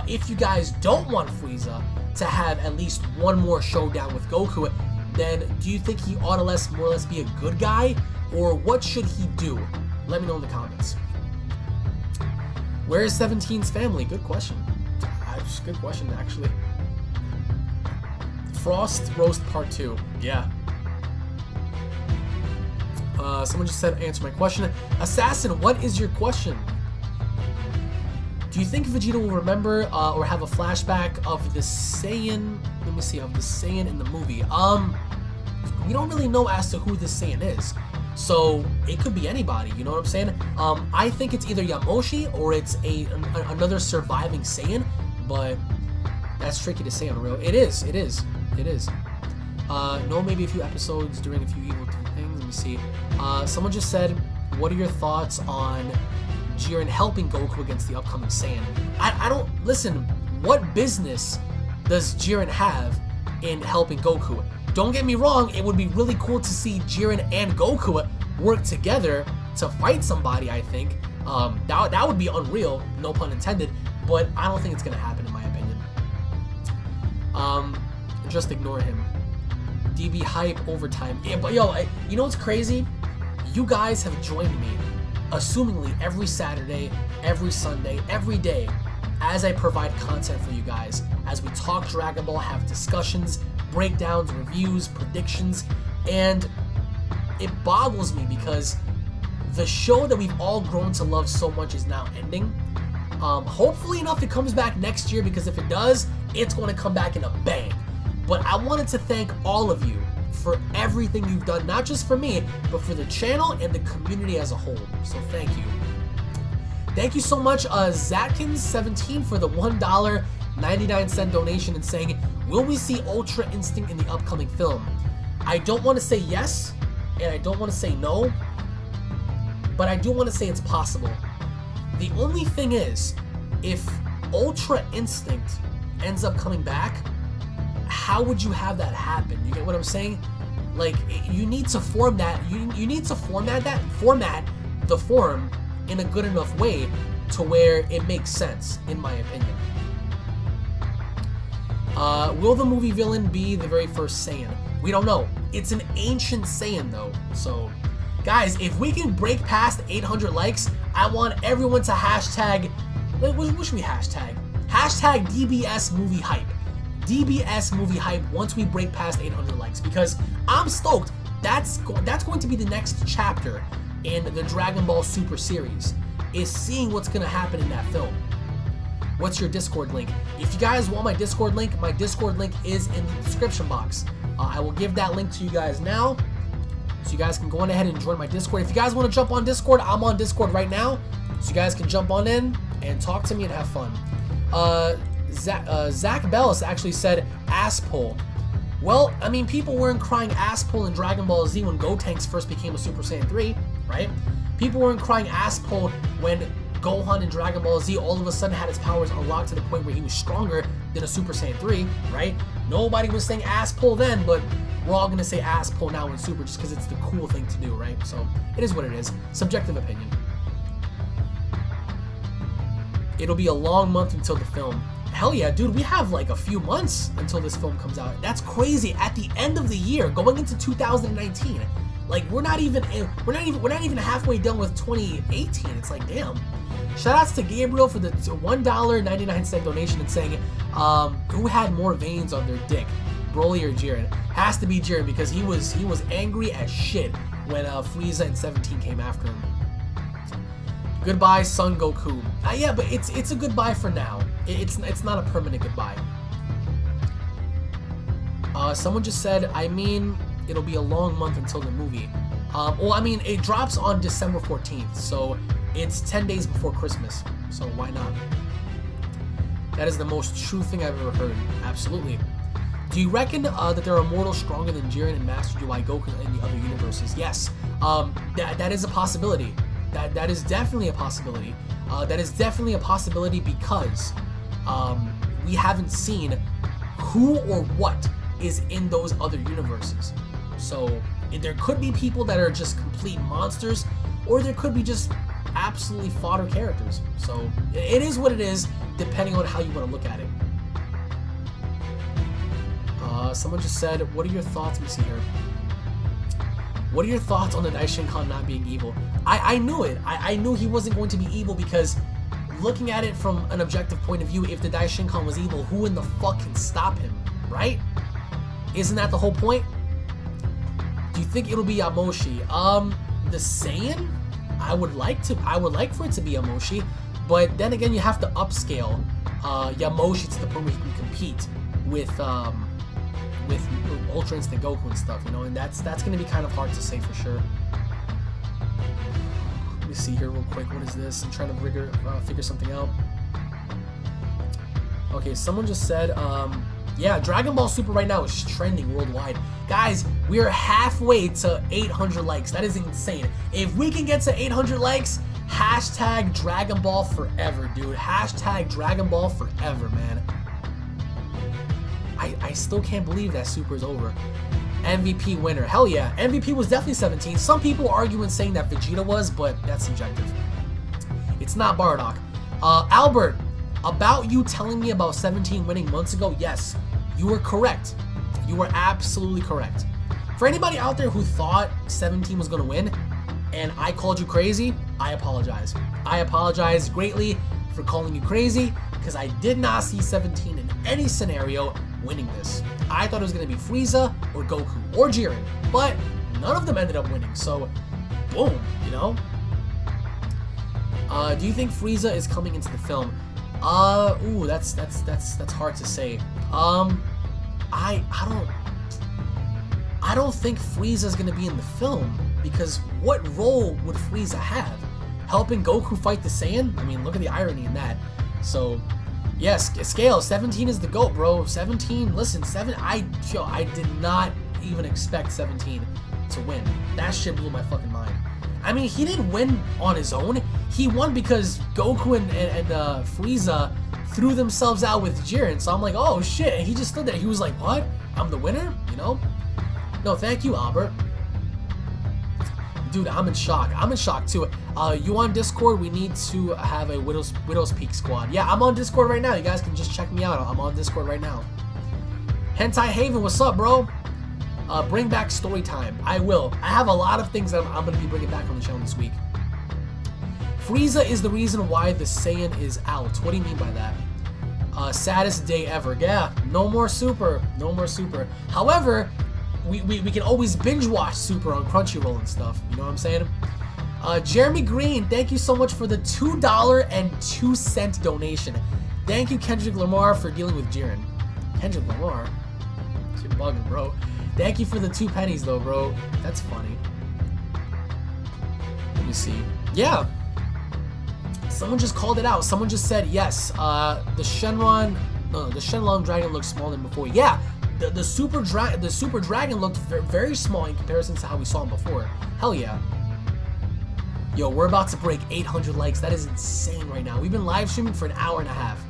S1: If you guys don't want Frieza to have at least one more showdown with Goku, then do you think he ought to more or less be a good guy, or what should he do? Let me know in the comments. Where is 17's family? Good question. Good question, actually. Frost Roast Part 2. Yeah. Someone just said, answer my question. Assassin, what is your question? Do you think Vegeta will remember or have a flashback of the Saiyan? Let me see, of the Saiyan in the movie. We don't really know as to who this Saiyan is, so it could be anybody. You know what I'm saying? I think it's either Yamoshi or it's another surviving Saiyan, but that's tricky to say on real. It is. No, maybe a few episodes during a few evil things. Let me see. Someone just said, what are your thoughts on Jiren helping Goku against the upcoming Saiyan? I don't, listen, what business does Jiren have in helping Goku? Don't get me wrong, it would be really cool to see Jiren and Goku work together to fight somebody, I think. That would be unreal, no pun intended, but I don't think it's gonna happen in my opinion. Just ignore him. DB hype overtime. Yeah, but yo, you know what's crazy? You guys have joined me assumingly every Saturday, every Sunday, every day, as I provide content for you guys, as we talk Dragon Ball, have discussions, breakdowns, reviews, predictions, and it boggles me because the show that we've all grown to love so much is now ending. Hopefully enough it comes back next year, because if it does, it's going to come back in a bang. But I wanted to thank all of you for everything you've done, not just for me, but for the channel and the community as a whole. So thank you. Thank you so much, Zatkins17 for the $1.99 donation and saying, will we see Ultra Instinct in the upcoming film? I don't want to say yes, and I don't want to say no, but I do want to say it's possible. The only thing is, if Ultra Instinct ends up coming back, how would you have that happen? You get what I'm saying? Like, you need to form that. You need to format the form in a good enough way to where it makes sense, in my opinion. Will the movie villain be the very first Saiyan? We don't know. It's an ancient Saiyan though. So, guys, if we can break past 800 likes, I want everyone to hashtag. What should we hashtag? Hashtag DBS movie hype. DBS movie hype once we break past 800 likes, because I'm stoked. That's going to be the next chapter in the Dragon Ball Super series, is seeing what's going to happen in that film. What's your Discord link? If you guys want my Discord link is in the description box. I will give that link to you guys now, so you guys can go on ahead and join my Discord. If you guys want to jump on Discord, I'm on Discord right now, so you guys can jump on in and talk to me and have fun. Zach Bellis actually said ass pull. Well, I mean, people weren't crying ass pull in Dragon Ball Z when Gotenks first became a Super Saiyan 3, right? People weren't crying ass pull when Gohan in Dragon Ball Z all of a sudden had his powers unlocked to the point where he was stronger than a Super Saiyan 3, right? Nobody was saying ass pull then, but we're all gonna say ass pull now in Super just because it's the cool thing to do, right? So it is what it is. Subjective opinion. It'll be a long month until the film. Hell yeah, dude, we have like a few months until this film comes out. That's crazy. At the end of the year, going into 2019, like we're not even halfway done with 2018. It's like, damn. Shoutouts to Gabriel for the $1.99 donation and saying, who had more veins on their dick, Broly or Jiren? Has to be Jiren, because he was angry as shit when Frieza and 17 came after him. Goodbye, Son Goku. Yeah, but it's a goodbye for now. It's not a permanent goodbye. Someone just said, I mean, it'll be a long month until the movie. Well, I mean, it drops on December 14th, so it's 10 days before Christmas, so why not? That is the most true thing I've ever heard. Absolutely. Do you reckon that there are mortals stronger than Jiren and Master UI Goku in the other universes? Yes. That is a possibility. That is definitely a possibility. That is definitely a possibility because we haven't seen who or what is in those other universes. So there could be people that are just complete monsters, or there could be just absolutely fodder characters. So it is what it is, depending on how you want to look at it. Someone just said, what are your thoughts? Let me see here. What are your thoughts on the Daishinkan not being evil? I knew it. I knew he wasn't going to be evil because looking at it from an objective point of view, if the Daishinkan was evil, who in the fuck can stop him, right? Isn't that the whole point? Do you think it'll be Yamoshi? The Saiyan? I would like for it to be Yamoshi, but then again, you have to upscale Yamoshi to the point where he can compete with Ultra Instinct Goku and stuff, you know, and that's gonna be kind of hard to say for sure. Let me see here real quick. What is this? I'm trying to figure something out. Okay, someone just said, yeah, Dragon Ball Super right now is trending worldwide. Guys, we are halfway to 800 likes. That is insane. If we can get to 800 likes, hashtag Dragon Ball forever, dude. Hashtag Dragon Ball forever, man. I still can't believe that Super is over. MVP winner. Hell yeah. MVP was definitely 17. Some people argue and saying that Vegeta was, but that's subjective. It's not Bardock. Albert, about you telling me about 17 winning months ago, yes, you were correct. You were absolutely correct. For anybody out there who thought 17 was going to win and I called you crazy, I apologize. I apologize greatly for calling you crazy because I did not see 17 in any scenario winning this. I thought it was going to be Frieza or Goku or Jiren, but none of them ended up winning, so boom, you know? Do you think Frieza is coming into the film? Ooh, that's hard to say. I don't think Frieza's gonna be in the film because what role would Frieza have? Helping Goku fight the Saiyan? I mean, look at the irony in that. So, yes, scale 17 is the GOAT, bro. 17. Listen, I did not even expect 17 to win. That shit blew my fucking mind. I mean, he didn't win on his own. He won because Goku and Frieza threw themselves out with Jiren. So I'm like, oh shit. And he just stood there. He was like, what? I'm the winner? You know? No, thank you, Albert. Dude, I'm in shock. I'm in shock too. You on Discord? We need to have a Widow's Peak squad. Yeah, I'm on Discord right now. You guys can just check me out. I'm on Discord right now. Hentai Haven, what's up, bro? Bring back story time. I will. I have a lot of things that I'm going to be bringing back on the channel this week. Frieza is the reason why the Saiyan is out. What do you mean by that? Saddest day ever. Yeah, no more Super. No more Super. However, we can always binge watch Super on Crunchyroll and stuff. You know what I'm saying? Jeremy Green, thank you so much for the $2.02 donation. Thank you, Kendrick Lamar, for dealing with Jiren. Kendrick Lamar? You're bugging, bro. Thank you for the 2 pennies, though, bro. That's funny. Let me see. Yeah. Someone just called it out. Someone just said, yes, the Shenron Dragon looks smaller than before. Yeah, the Super Dragon looked very small in comparison to how we saw him before. Hell yeah. Yo, we're about to break 800 likes. That is insane right now. We've been live streaming for an hour and a half.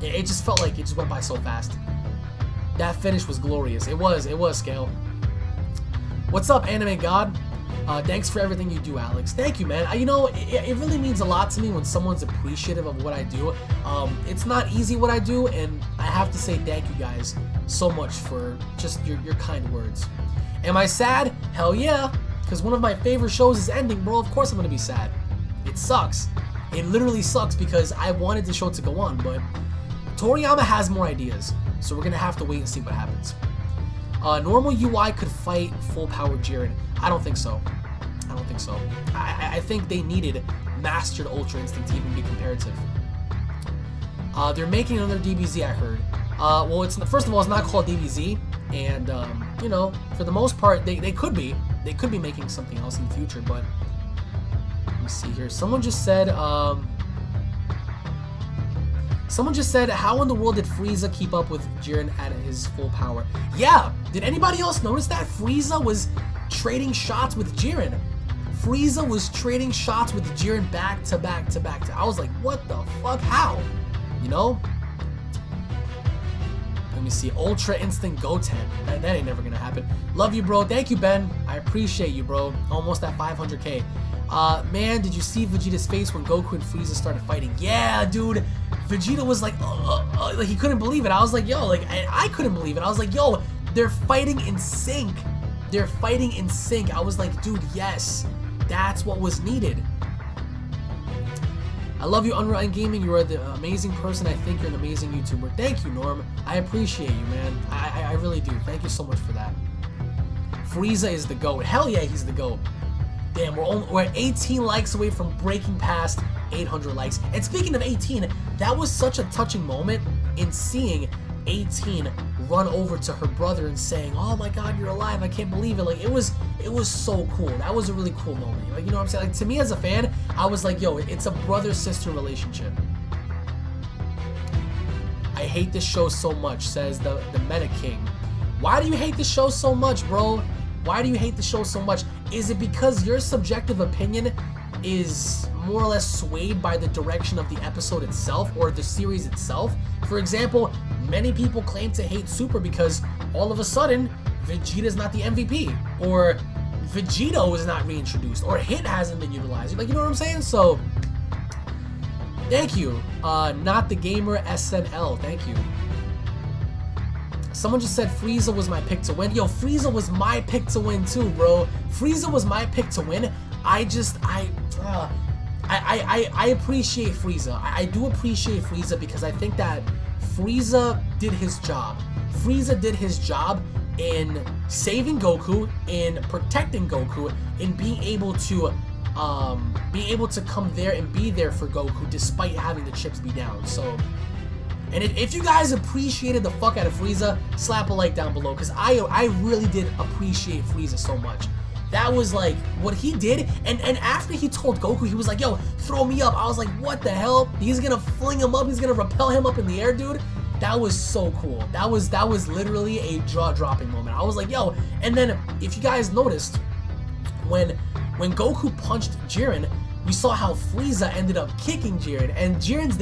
S1: It just felt like it just went by so fast. That finish was glorious. It was, Scale. What's up, Anime God? Thanks for everything you do, Alex. Thank you, man. You know, it really means a lot to me when someone's appreciative of what I do. It's not easy what I do, and I have to say thank you guys so much for just your kind words. Am I sad? Hell yeah, because one of my favorite shows is ending, bro. Of course I'm going to be sad. It sucks. It literally sucks because I wanted the show to go on, but Toriyama has more ideas, so we're going to have to wait and see what happens. Normal UI could fight full-powered Jiren. I don't think so. I don't think so. I think they needed mastered Ultra Instinct to even be comparative. They're making another DBZ, I heard. Well, first of all, it's not called DBZ. And you know, for the most part, they could be making something else in the future. But let me see here. Someone just said how in the world did Frieza keep up with Jiren at his full power? Yeah, did anybody else notice that Frieza was trading shots with Jiren? Frieza was trading shots with Jiren back to back to back. I was like, what the fuck? How? You know? Let me see. Ultra Instinct Goten. That ain't never gonna happen. Love you, bro. Thank you, Ben. I appreciate you, bro. Almost at 500K. Man, did you see Vegeta's face when Goku and Frieza started fighting? Yeah, dude. Vegeta was like he couldn't believe it. I was like, yo, like I couldn't believe it. I was like, yo, they're fighting in sync. They're fighting in sync. I was like, dude, yes. That's what was needed. I love you, UnrealEntGaming. You are the amazing person. I think you're an amazing YouTuber. Thank you, Norm. I appreciate you, man. I really do. Thank you so much for that. Frieza is the GOAT. Hell yeah, he's the GOAT. Damn, we're 18 likes away from breaking past 800 likes. And speaking of 18, that was such a touching moment in seeing 18 run over to her brother and saying, "Oh my God, you're alive! I can't believe it!" Like it was so cool. That was a really cool moment. Like, you know what I'm saying? Like, to me as a fan, I was like, "Yo, it's a brother-sister relationship." I hate this show so much, says the Meta King. Why do you hate the show so much, bro? Why do you hate the show so much? Is it because your subjective opinion is more or less swayed by the direction of the episode itself or the series itself? For example, many people claim to hate Super because all of a sudden Vegeta's not the MVP, or Vegito is not reintroduced, or Hit hasn't been utilized. Like, you know what I'm saying? So, thank you. Not the Gamer SNL. Thank you. Someone just said Frieza was my pick to win. Yo, Frieza was my pick to win too, bro. Frieza was my pick to win. I appreciate Frieza. I do appreciate Frieza because I think that Frieza did his job. Frieza did his job in saving Goku, in protecting Goku, in being able to come there and be there for Goku despite having the chips be down. So, and if you guys appreciated the fuck out of Frieza, slap a like down below, because I really did appreciate Frieza so much. That was like what he did, and after he told Goku, he was like, yo, throw me up. I was like, what the hell? He's gonna fling him up, he's gonna repel him up in the air, dude. That was so cool. That was literally a jaw-dropping moment. I was like, yo, and then if you guys noticed, when Goku punched Jiren, we saw how Frieza ended up kicking Jiren, and Jiren's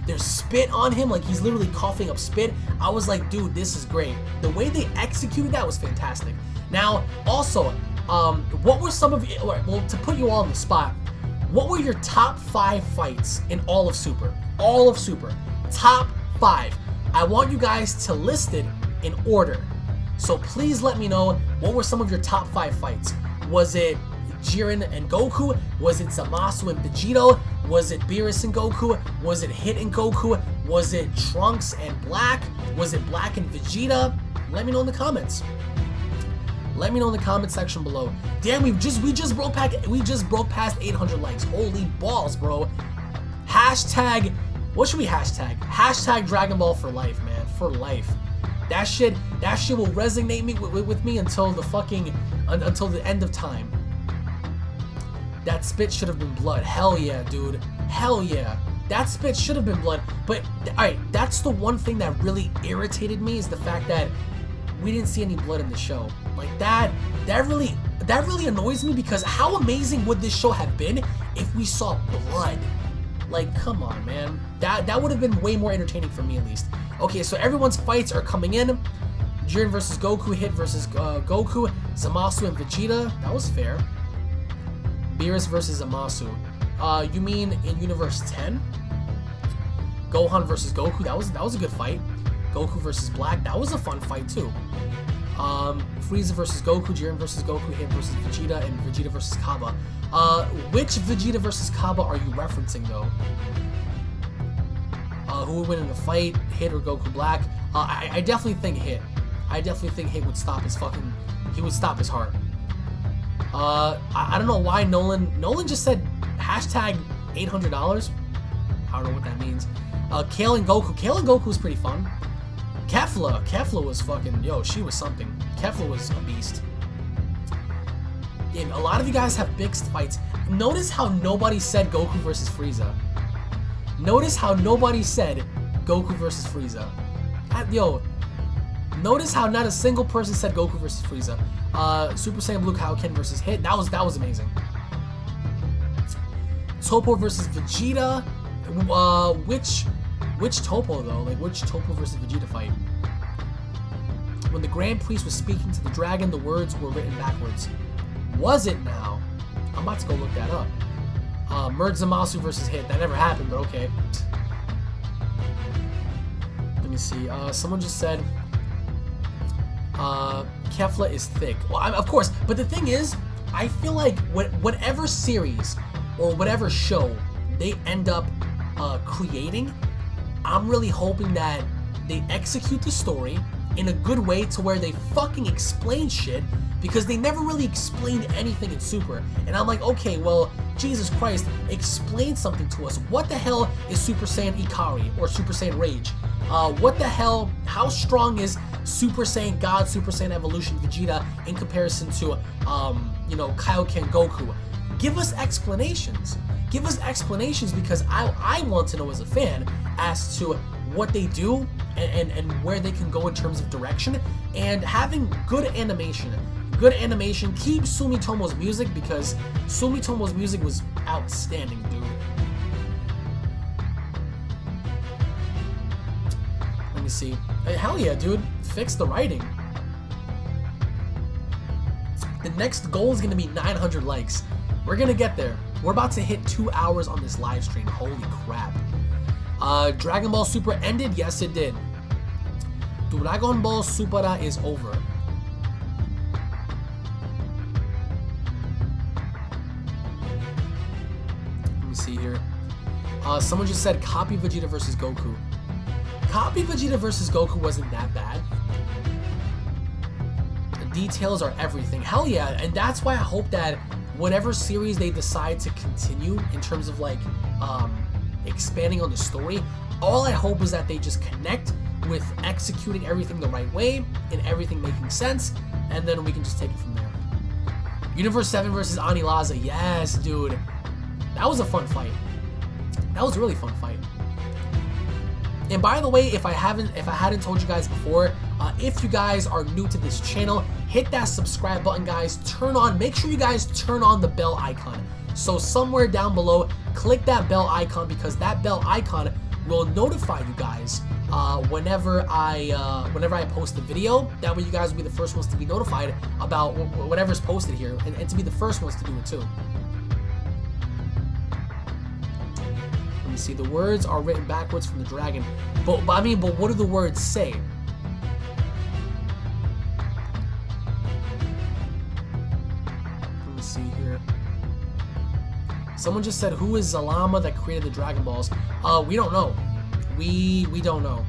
S1: there's spit on him, like he's literally coughing up spit. I was like, dude, this is great. The way they executed that was fantastic. Now, also, what were some of you, well, to put you all on the spot, what were your top 5 fights in all of Super? All of Super. Top 5. I want you guys to list it in order. So please let me know, what were some of your top 5 fights? Was it Jiren and Goku? Was it Zamasu and Vegito? Was it Beerus and Goku? Was it Hit and Goku? Was it Trunks and Black? Was it Black and Vegeta? Let me know in the comments. Let me know in the comment section below. Damn, we just broke past 800 likes. Holy balls, bro. Hashtag, what should we hashtag? Hashtag Dragon Ball for life, man. For life. That shit will resonate with me until until the end of time. That spit should have been blood. Hell yeah, dude. Hell yeah. That spit should have been blood. But alright, that's the one thing that really irritated me, is the fact that we didn't see any blood in the show. Like that really annoys me, because how amazing would this show have been if we saw blood? Like, come on, man. That would have been way more entertaining for me, at least. Okay, so everyone's fights are coming in. Jiren versus Goku, Hit versus Goku, Zamasu and Vegeta. That was fair. Beerus versus Zamasu. You mean in Universe 10? Gohan versus Goku. That was a good fight. Goku versus Black. That was a fun fight too. Frieza versus Goku, Jiren versus Goku, Hit versus Vegeta, and Vegeta versus Kaba. Which Vegeta versus Kaba are you referencing though? Who would win in a fight, Hit or Goku Black? I definitely think Hit. I definitely think Hit would stop his he would stop his heart. I don't know why Nolan just said hashtag $800. I don't know what that means. Kale and Goku. Kale and Goku is pretty fun. Kefla was fucking, yo, she was something. Kefla was a beast. And a lot of you guys have mixed fights. Notice how nobody said Goku versus Frieza. Notice how nobody said Goku versus Frieza. Yo, notice how not a single person said Goku versus Frieza. Super Saiyan Blue Kaioken versus Hit. That was amazing. Toppo versus Vegeta. Which Toppo though? Like which Toppo versus Vegeta fight? When the Grand Priest was speaking to the dragon, the words were written backwards. Was it now? I'm about to go look that up. Merge Zamasu versus Hit. That never happened, but okay. Let me see. Someone just said Kefla is thick. Well, of course, but the thing is, I feel like whatever series or whatever show they end up creating, I'm really hoping that they execute the story in a good way to where they fucking explain shit, because they never really explained anything in Super. And I'm like, okay, well, Jesus Christ, explain something to us. What the hell is Super Saiyan Ikari or Super Saiyan Rage? What the hell, how strong is Super Saiyan God, Super Saiyan Evolution Vegeta in comparison to, you know, Kaioken Goku? Give us explanations. Give us explanations, because I want to know as a fan as to what they do and where they can go in terms of direction, and having good animation. Good animation. Keep Sumitomo's music, because Sumitomo's music was outstanding, dude. Let me see. Hey, hell yeah, dude. Fix the writing. The next goal is going to be 900 likes. We're going to get there. We're about to hit 2 hours on this live stream. Holy crap. Dragon Ball Super ended? Yes, it did. Dragon Ball Super is over. Let me see here. Someone just said copy Vegeta versus Goku. Copy Vegeta versus Goku wasn't that bad. The details are everything. Hell yeah, and that's why I hope that whatever series they decide to continue in terms of like expanding on the story, all I hope is that they just connect with executing everything the right way and everything making sense, and then we can just take it from there. Universe 7 versus Anilaza. Yes, dude. That was a fun fight. That was a really fun fight. And by the way, if I hadn't told you guys before, if you guys are new to this channel, hit that subscribe button, guys. Make sure you guys turn on the bell icon. So somewhere down below, click that bell icon, because that bell icon will notify you guys whenever I post a video. That way you guys will be the first ones to be notified about whatever's posted here, and to be the first ones to do it too. Let me see. The words are written backwards from the dragon, but what do the words say? Let me see here. Someone just said, who is Zalama that created the Dragon Balls? We don't know. We don't know.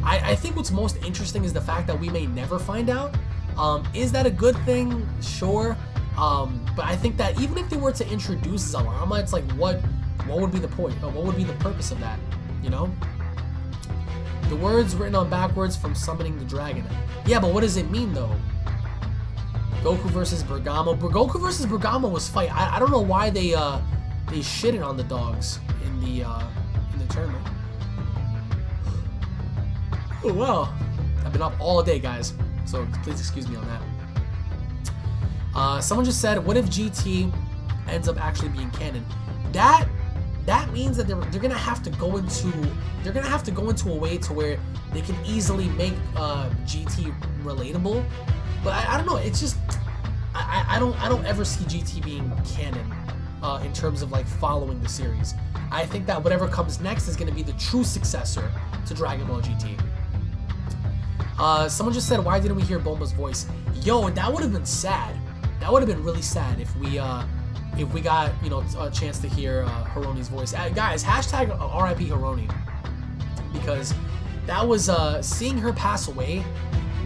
S1: I think what's most interesting is the fact that we may never find out. Is that a good thing? Sure. But I think that even if they were to introduce Zalama, it's like, what would be the point? What would be the purpose of that? You know? The words written on backwards from summoning the dragon. Yeah, but what does it mean though? Goku versus Bergamo. Goku versus Bergamo was fight. I don't know why they shitted on the dogs in the tournament. Oh wow. I've been up all day, guys. So please excuse me on that. Someone just said, what if GT ends up actually being canon? That means that they're gonna have to go into a way to where they can easily make GT relatable. But I don't know. It's just I don't ever see GT being canon in terms of like following the series. I think that whatever comes next is gonna be the true successor to Dragon Ball GT. Someone just said, why didn't we hear Bulma's voice? Yo, that would have been sad. That would have been really sad if we got, you know, a chance to hear Hironi's voice. Guys, hashtag RIP Hironi, because that was seeing her pass away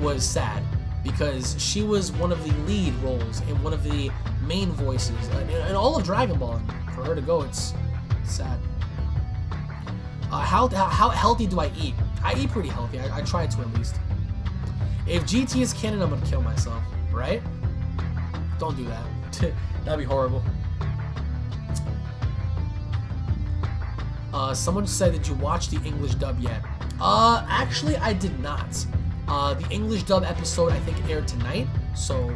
S1: was sad, because she was one of the lead roles and one of the main voices in all of Dragon Ball, and for her to go, it's sad. How healthy do I eat? I eat pretty healthy. I try to at least. If GT is canon, I'm gonna kill myself, right? Don't do that. That'd be horrible. Someone said, did you watch the English dub yet? Actually, I did not. The English dub episode, I think, aired tonight, so...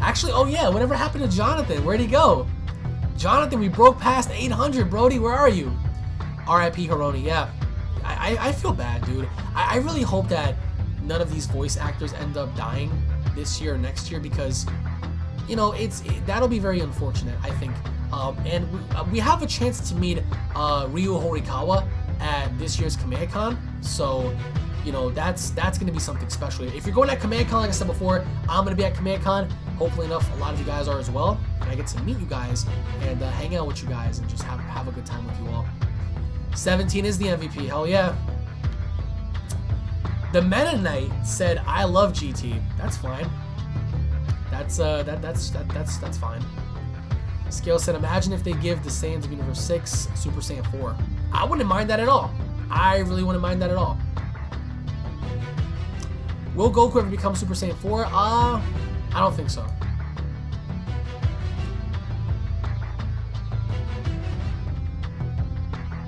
S1: Actually, oh yeah, whatever happened to Jonathan? Where'd he go? Jonathan, we broke past 800, Brody. Where are you? R.I.P. Hironi, yeah. I feel bad, dude. I really hope that none of these voice actors end up dying this year or next year because, you know, that'll be very unfortunate, I think. And we have a chance to meet Ryu Horikawa at this year's Kamehacon, so, you know, that's going to be something special. If you're going at Kamehacon, like I said before, I'm going to be at Kamehacon. Hopefully enough, a lot of you guys are as well, and I get to meet you guys and hang out with you guys and just have a good time with you all. 17 is the MVP, hell yeah. The Meta Knight said, "I love GT." That's fine. That's fine. Scale said, "Imagine if they give the Saiyans of Universe 6 Super Saiyan 4." I wouldn't mind that at all. I really wouldn't mind that at all. Will Goku ever become Super Saiyan 4? I don't think so.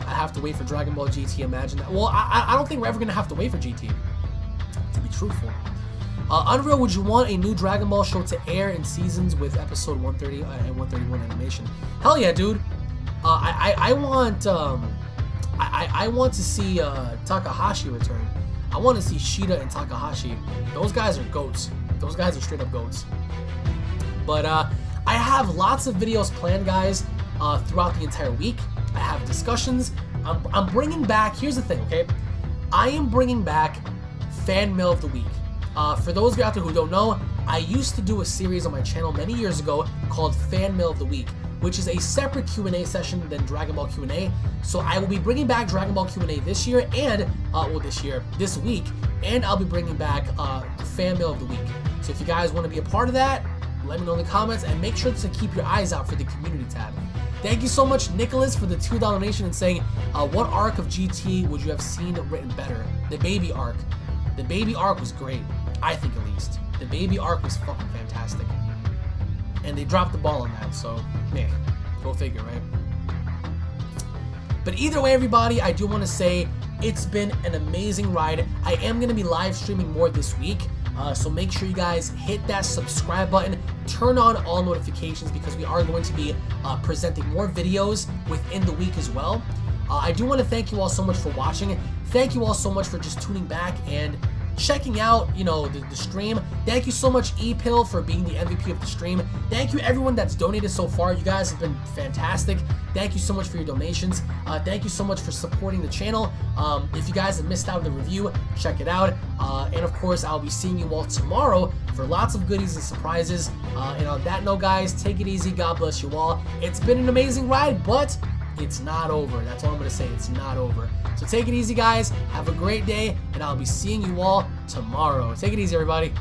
S1: I have to wait for Dragon Ball GT. Imagine that. Well, I don't think we're ever gonna have to wait for GT. To be truthful. Unreal, would you want a new Dragon Ball show to air in seasons with episode 130 and 131 animation? Hell yeah, dude. I want to see Takahashi return. I want to see Shida and Takahashi. Those guys are goats. Those guys are straight up goats. But I have lots of videos planned, guys, throughout the entire week. I have discussions. I'm bringing back. Here's the thing, okay? I am bringing back Fan Mail of the Week. For those of you out there who don't know, I used to do a series on my channel many years ago called Fan Mail of the Week, which is a separate Q&A session than Dragon Ball Q&A. So I will be bringing back Dragon Ball Q&A this year and, this week, and I'll be bringing back Fan Mail of the Week. So if you guys want to be a part of that, let me know in the comments, and make sure to keep your eyes out for the community tab. Thank you so much, Nicholas, for the $2 donation and saying, what arc of GT would you have seen written better? The baby arc. The baby arc was great, I think at least. The baby arc was fucking fantastic. And they dropped the ball on that, so, man, go figure, right? But either way, everybody, I do want to say it's been an amazing ride. I am going to be live streaming more this week, so make sure you guys hit that subscribe button, turn on all notifications, because we are going to be presenting more videos within the week as well. I do want to thank you all so much for watching. Thank you all so much for just tuning back and checking out, you know, the stream. Thank you so much, E-Pill, for being the MVP of the stream. Thank you everyone that's donated so far. You guys have been fantastic. Thank you so much for your donations. Thank you so much for supporting the channel. If you guys have missed out on the review, check it out. And of course, I'll be seeing you all tomorrow for lots of goodies and surprises. And on that note, guys, take it easy. God bless you all. It's been an amazing ride, but it's not over. That's all I'm going to say. It's not over. So take it easy, guys. Have a great day, and I'll be seeing you all tomorrow. Take it easy, everybody.